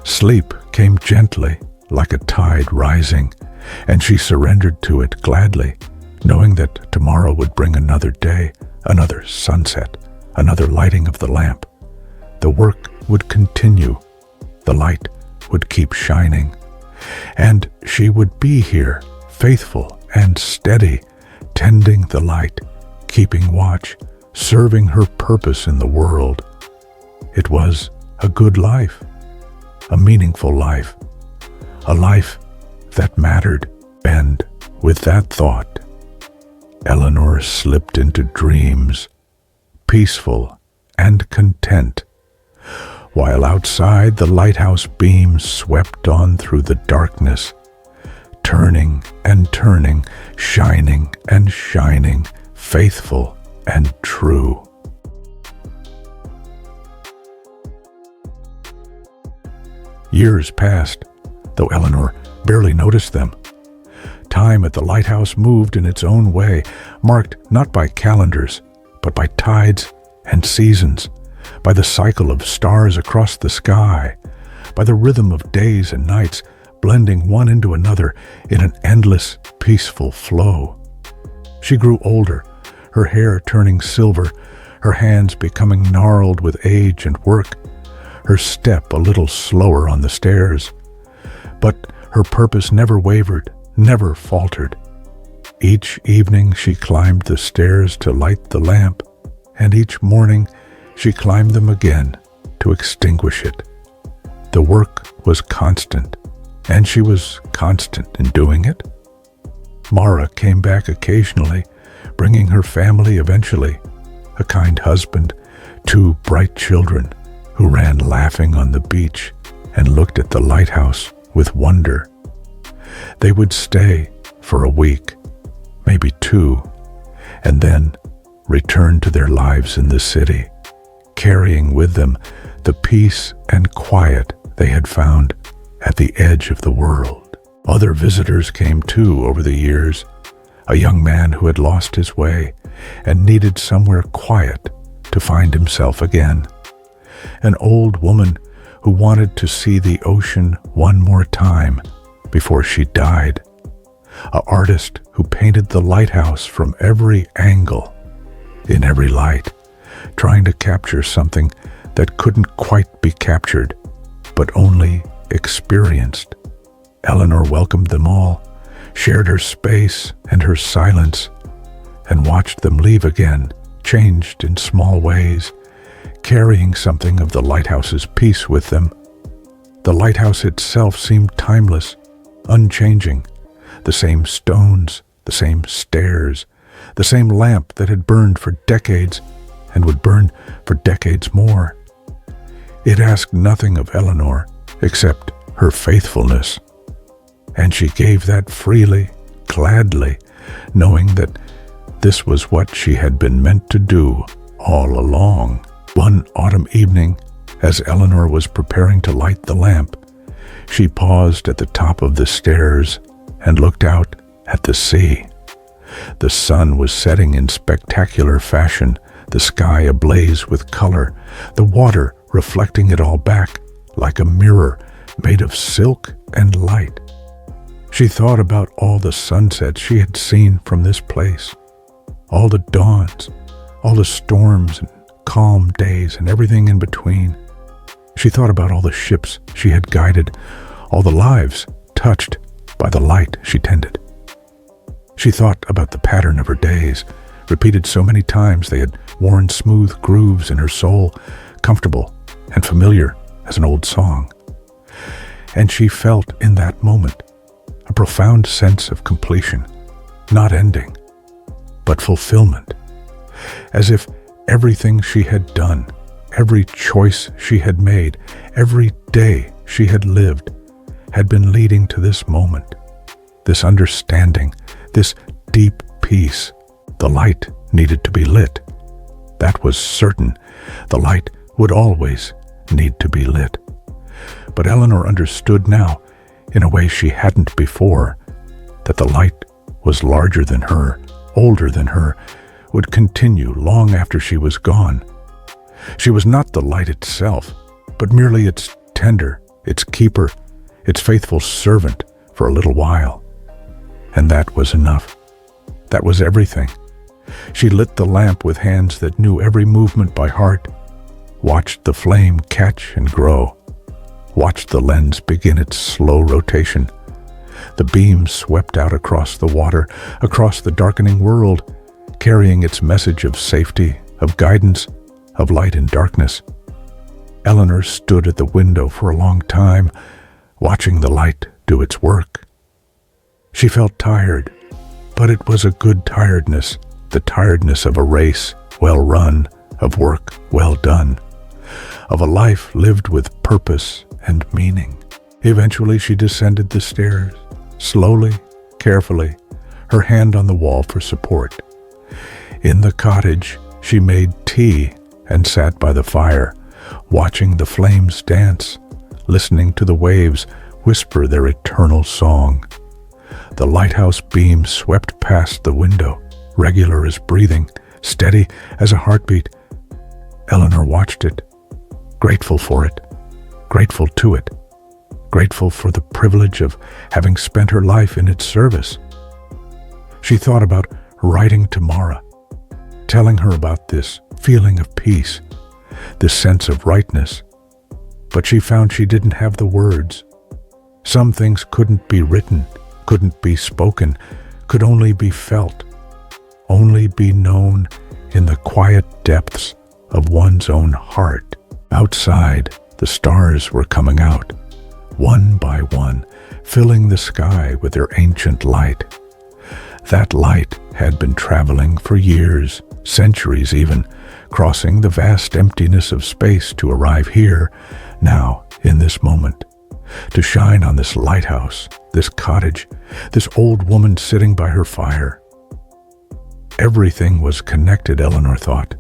Sleep came gently, like a tide rising, and she surrendered to it gladly, knowing that tomorrow would bring another day, another sunset, another lighting of the lamp. The work would continue. The light would keep shining. And she would be here, faithful and steady, tending the light, keeping watch, serving her purpose in the world. It was a good life, a meaningful life, a life that mattered. And with that thought, Eleanor slipped into dreams, peaceful and content, while outside the lighthouse beam swept on through the darkness, turning and turning, shining and shining, faithful and true. Years passed, though Eleanor barely noticed them. Time at the lighthouse moved in its own way, marked not by calendars, but by tides and seasons, by the cycle of stars across the sky, by the rhythm of days and nights blending one into another in an endless, peaceful flow. She grew older, her hair turning silver, her hands becoming gnarled with age and work, her step a little slower on the stairs. But her purpose never wavered, never faltered. Each evening she climbed the stairs to light the lamp, and each morning she climbed them again to extinguish it. The work was constant, and she was constant in doing it. Mara came back occasionally, bringing her family eventually, a kind husband, 2 bright children who ran laughing on the beach and looked at the lighthouse with wonder. They would stay for a week, maybe 2, and then return to their lives in the city, carrying with them the peace and quiet they had found at the edge of the world. Other visitors came too over the years, a young man who had lost his way and needed somewhere quiet to find himself again, an old woman who wanted to see the ocean one more time before she died, an artist who painted the lighthouse from every angle, in every light, trying to capture something that couldn't quite be captured, but only experienced. Eleanor welcomed them all, shared her space and her silence, and watched them leave again, changed in small ways, carrying something of the lighthouse's peace with them. The lighthouse itself seemed timeless, unchanging, the same stones, the same stairs, the same lamp that had burned for decades and would burn for decades more. It asked nothing of Eleanor except her faithfulness. And she gave that freely, gladly, knowing that this was what she had been meant to do all along. One autumn evening, as Eleanor was preparing to light the lamp, she paused at the top of the stairs and looked out at the sea. The sun was setting in spectacular fashion, the sky ablaze with color, the water reflecting it all back like a mirror made of silk and light. She thought about all the sunsets she had seen from this place, all the dawns, all the storms and calm days and everything in between. She thought about all the ships she had guided, all the lives touched by the light she tended. She thought about the pattern of her days, repeated so many times they had worn smooth grooves in her soul, comfortable and familiar as an old song. And she felt in that moment a profound sense of completion, not ending, but fulfillment, as if everything she had done, every choice she had made, every day she had lived, had been leading to this moment, this understanding, this deep peace. The light needed to be lit. That was certain. The light would always need to be lit. But Eleanor understood now, in a way she hadn't before, that the light was larger than her, older than her, would continue long after she was gone. She was not the light itself, but merely its tender, its keeper, its faithful servant for a little while. And that was enough. That was everything. She lit the lamp with hands that knew every movement by heart, watched the flame catch and grow, watched the lens begin its slow rotation. The beam swept out across the water, across the darkening world, carrying its message of safety, of guidance, of light in darkness. Eleanor stood at the window for a long time, watching the light do its work. She felt tired, but it was a good tiredness, the tiredness of a race well run, of work well done, of a life lived with purpose and meaning. Eventually she descended the stairs, slowly, carefully, her hand on the wall for support. In the cottage, she made tea and sat by the fire, watching the flames dance, listening to the waves whisper their eternal song. The lighthouse beam swept past the window, regular as breathing, steady as a heartbeat. Eleanor watched it, grateful for it, grateful to it, grateful for the privilege of having spent her life in its service. She thought about writing to Mara, telling her about this feeling of peace, this sense of rightness, but she found she didn't have the words. Some things couldn't be written, couldn't be spoken, could only be felt, only be known in the quiet depths of one's own heart. Outside, the stars were coming out, one by one, filling the sky with their ancient light. That light had been traveling for years, centuries even, crossing the vast emptiness of space to arrive here, now, in this moment, to shine on this lighthouse, this cottage, this old woman sitting by her fire. Everything was connected, Eleanor thought.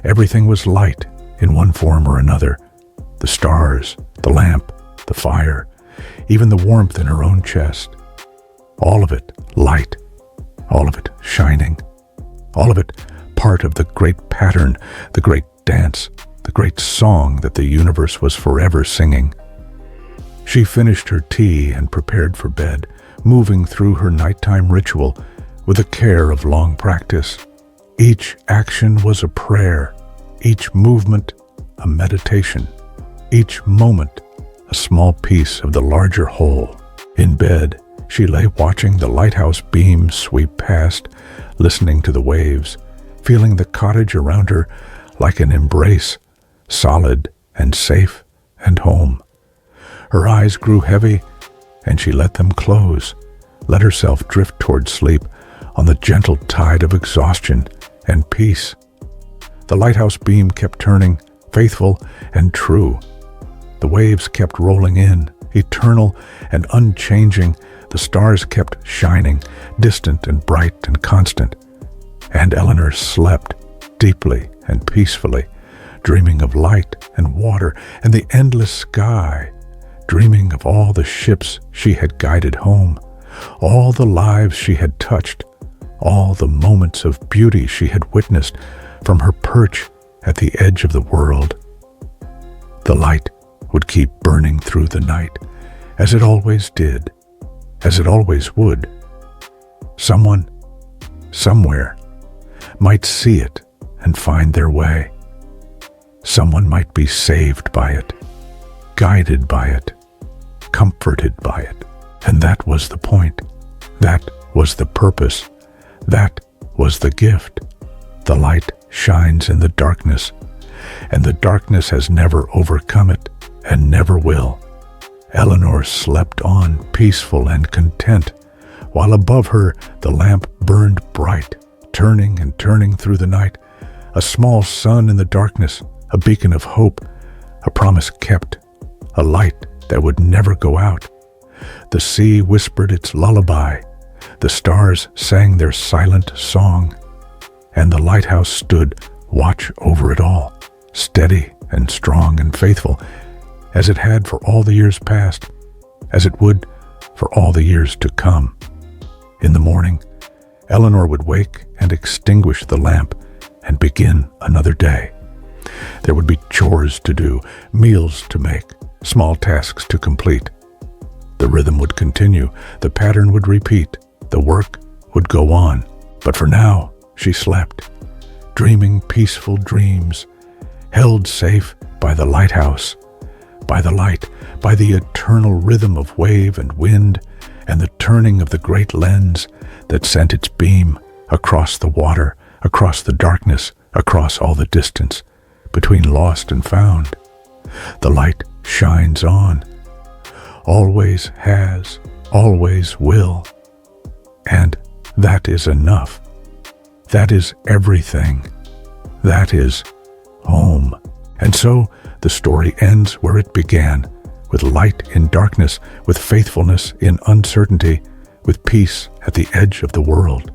Everything was light in one form or another. The stars, the lamp, the fire, even the warmth in her own chest. All of it light, all of it shining, all of it part of the great pattern, the great dance, the great song that the universe was forever singing. She finished her tea and prepared for bed, moving through her nighttime ritual with the care of long practice. Each action was a prayer, each movement a meditation, each moment a small piece of the larger whole. In bed, she lay watching the lighthouse beam sweep past, listening to the waves, feeling the cottage around her like an embrace, solid and safe and home. Her eyes grew heavy, and she let them close, let herself drift toward sleep on the gentle tide of exhaustion and peace. The lighthouse beam kept turning, faithful and true. The waves kept rolling in, eternal and unchanging, the stars kept shining, distant and bright and constant. And Eleanor slept deeply and peacefully, dreaming of light and water and the endless sky, dreaming of all the ships she had guided home, all the lives she had touched, all the moments of beauty she had witnessed from her perch at the edge of the world. The light would keep burning through the night, as it always did, as it always would. Someone, somewhere, might see it and find their way. Someone might be saved by it, guided by it, comforted by it. And that was the point. That was the purpose. That was the gift. The light shines in the darkness, and the darkness has never overcome it and never will. Eleanor slept on, peaceful and content, while above her the lamp burned bright, turning and turning through the night, a small sun in the darkness, a beacon of hope, a promise kept, a light that would never go out. The sea whispered its lullaby, the stars sang their silent song, and the lighthouse stood watch over it all, steady and strong and faithful, as it had for all the years past, as it would for all the years to come. In the morning, Eleanor would wake and extinguish the lamp and begin another day. There would be chores to do, meals to make, small tasks to complete. The rhythm would continue, the pattern would repeat, the work would go on. But for now, she slept, dreaming peaceful dreams, held safe by the lighthouse, by the light, by the eternal rhythm of wave and wind, and the turning of the great lens that sent its beam across the water, across the darkness, across all the distance, between lost and found. The light shines on, always has, always will, and that is enough. That is everything. That is home. And so the story ends where it began, with light in darkness, with faithfulness in uncertainty, with peace at the edge of the world.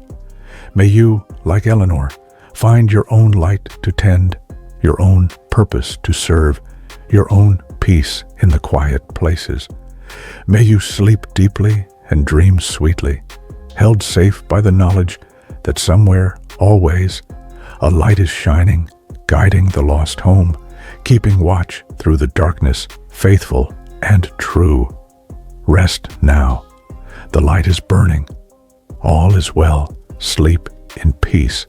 May you, like Eleanor, find your own light to tend, your own purpose to serve, your own peace in the quiet places. May you sleep deeply and dream sweetly, held safe by the knowledge that somewhere, always, a light is shining, guiding the lost home, keeping watch through the darkness, faithful and true. Rest now. The light is burning. All is well. Sleep in peace.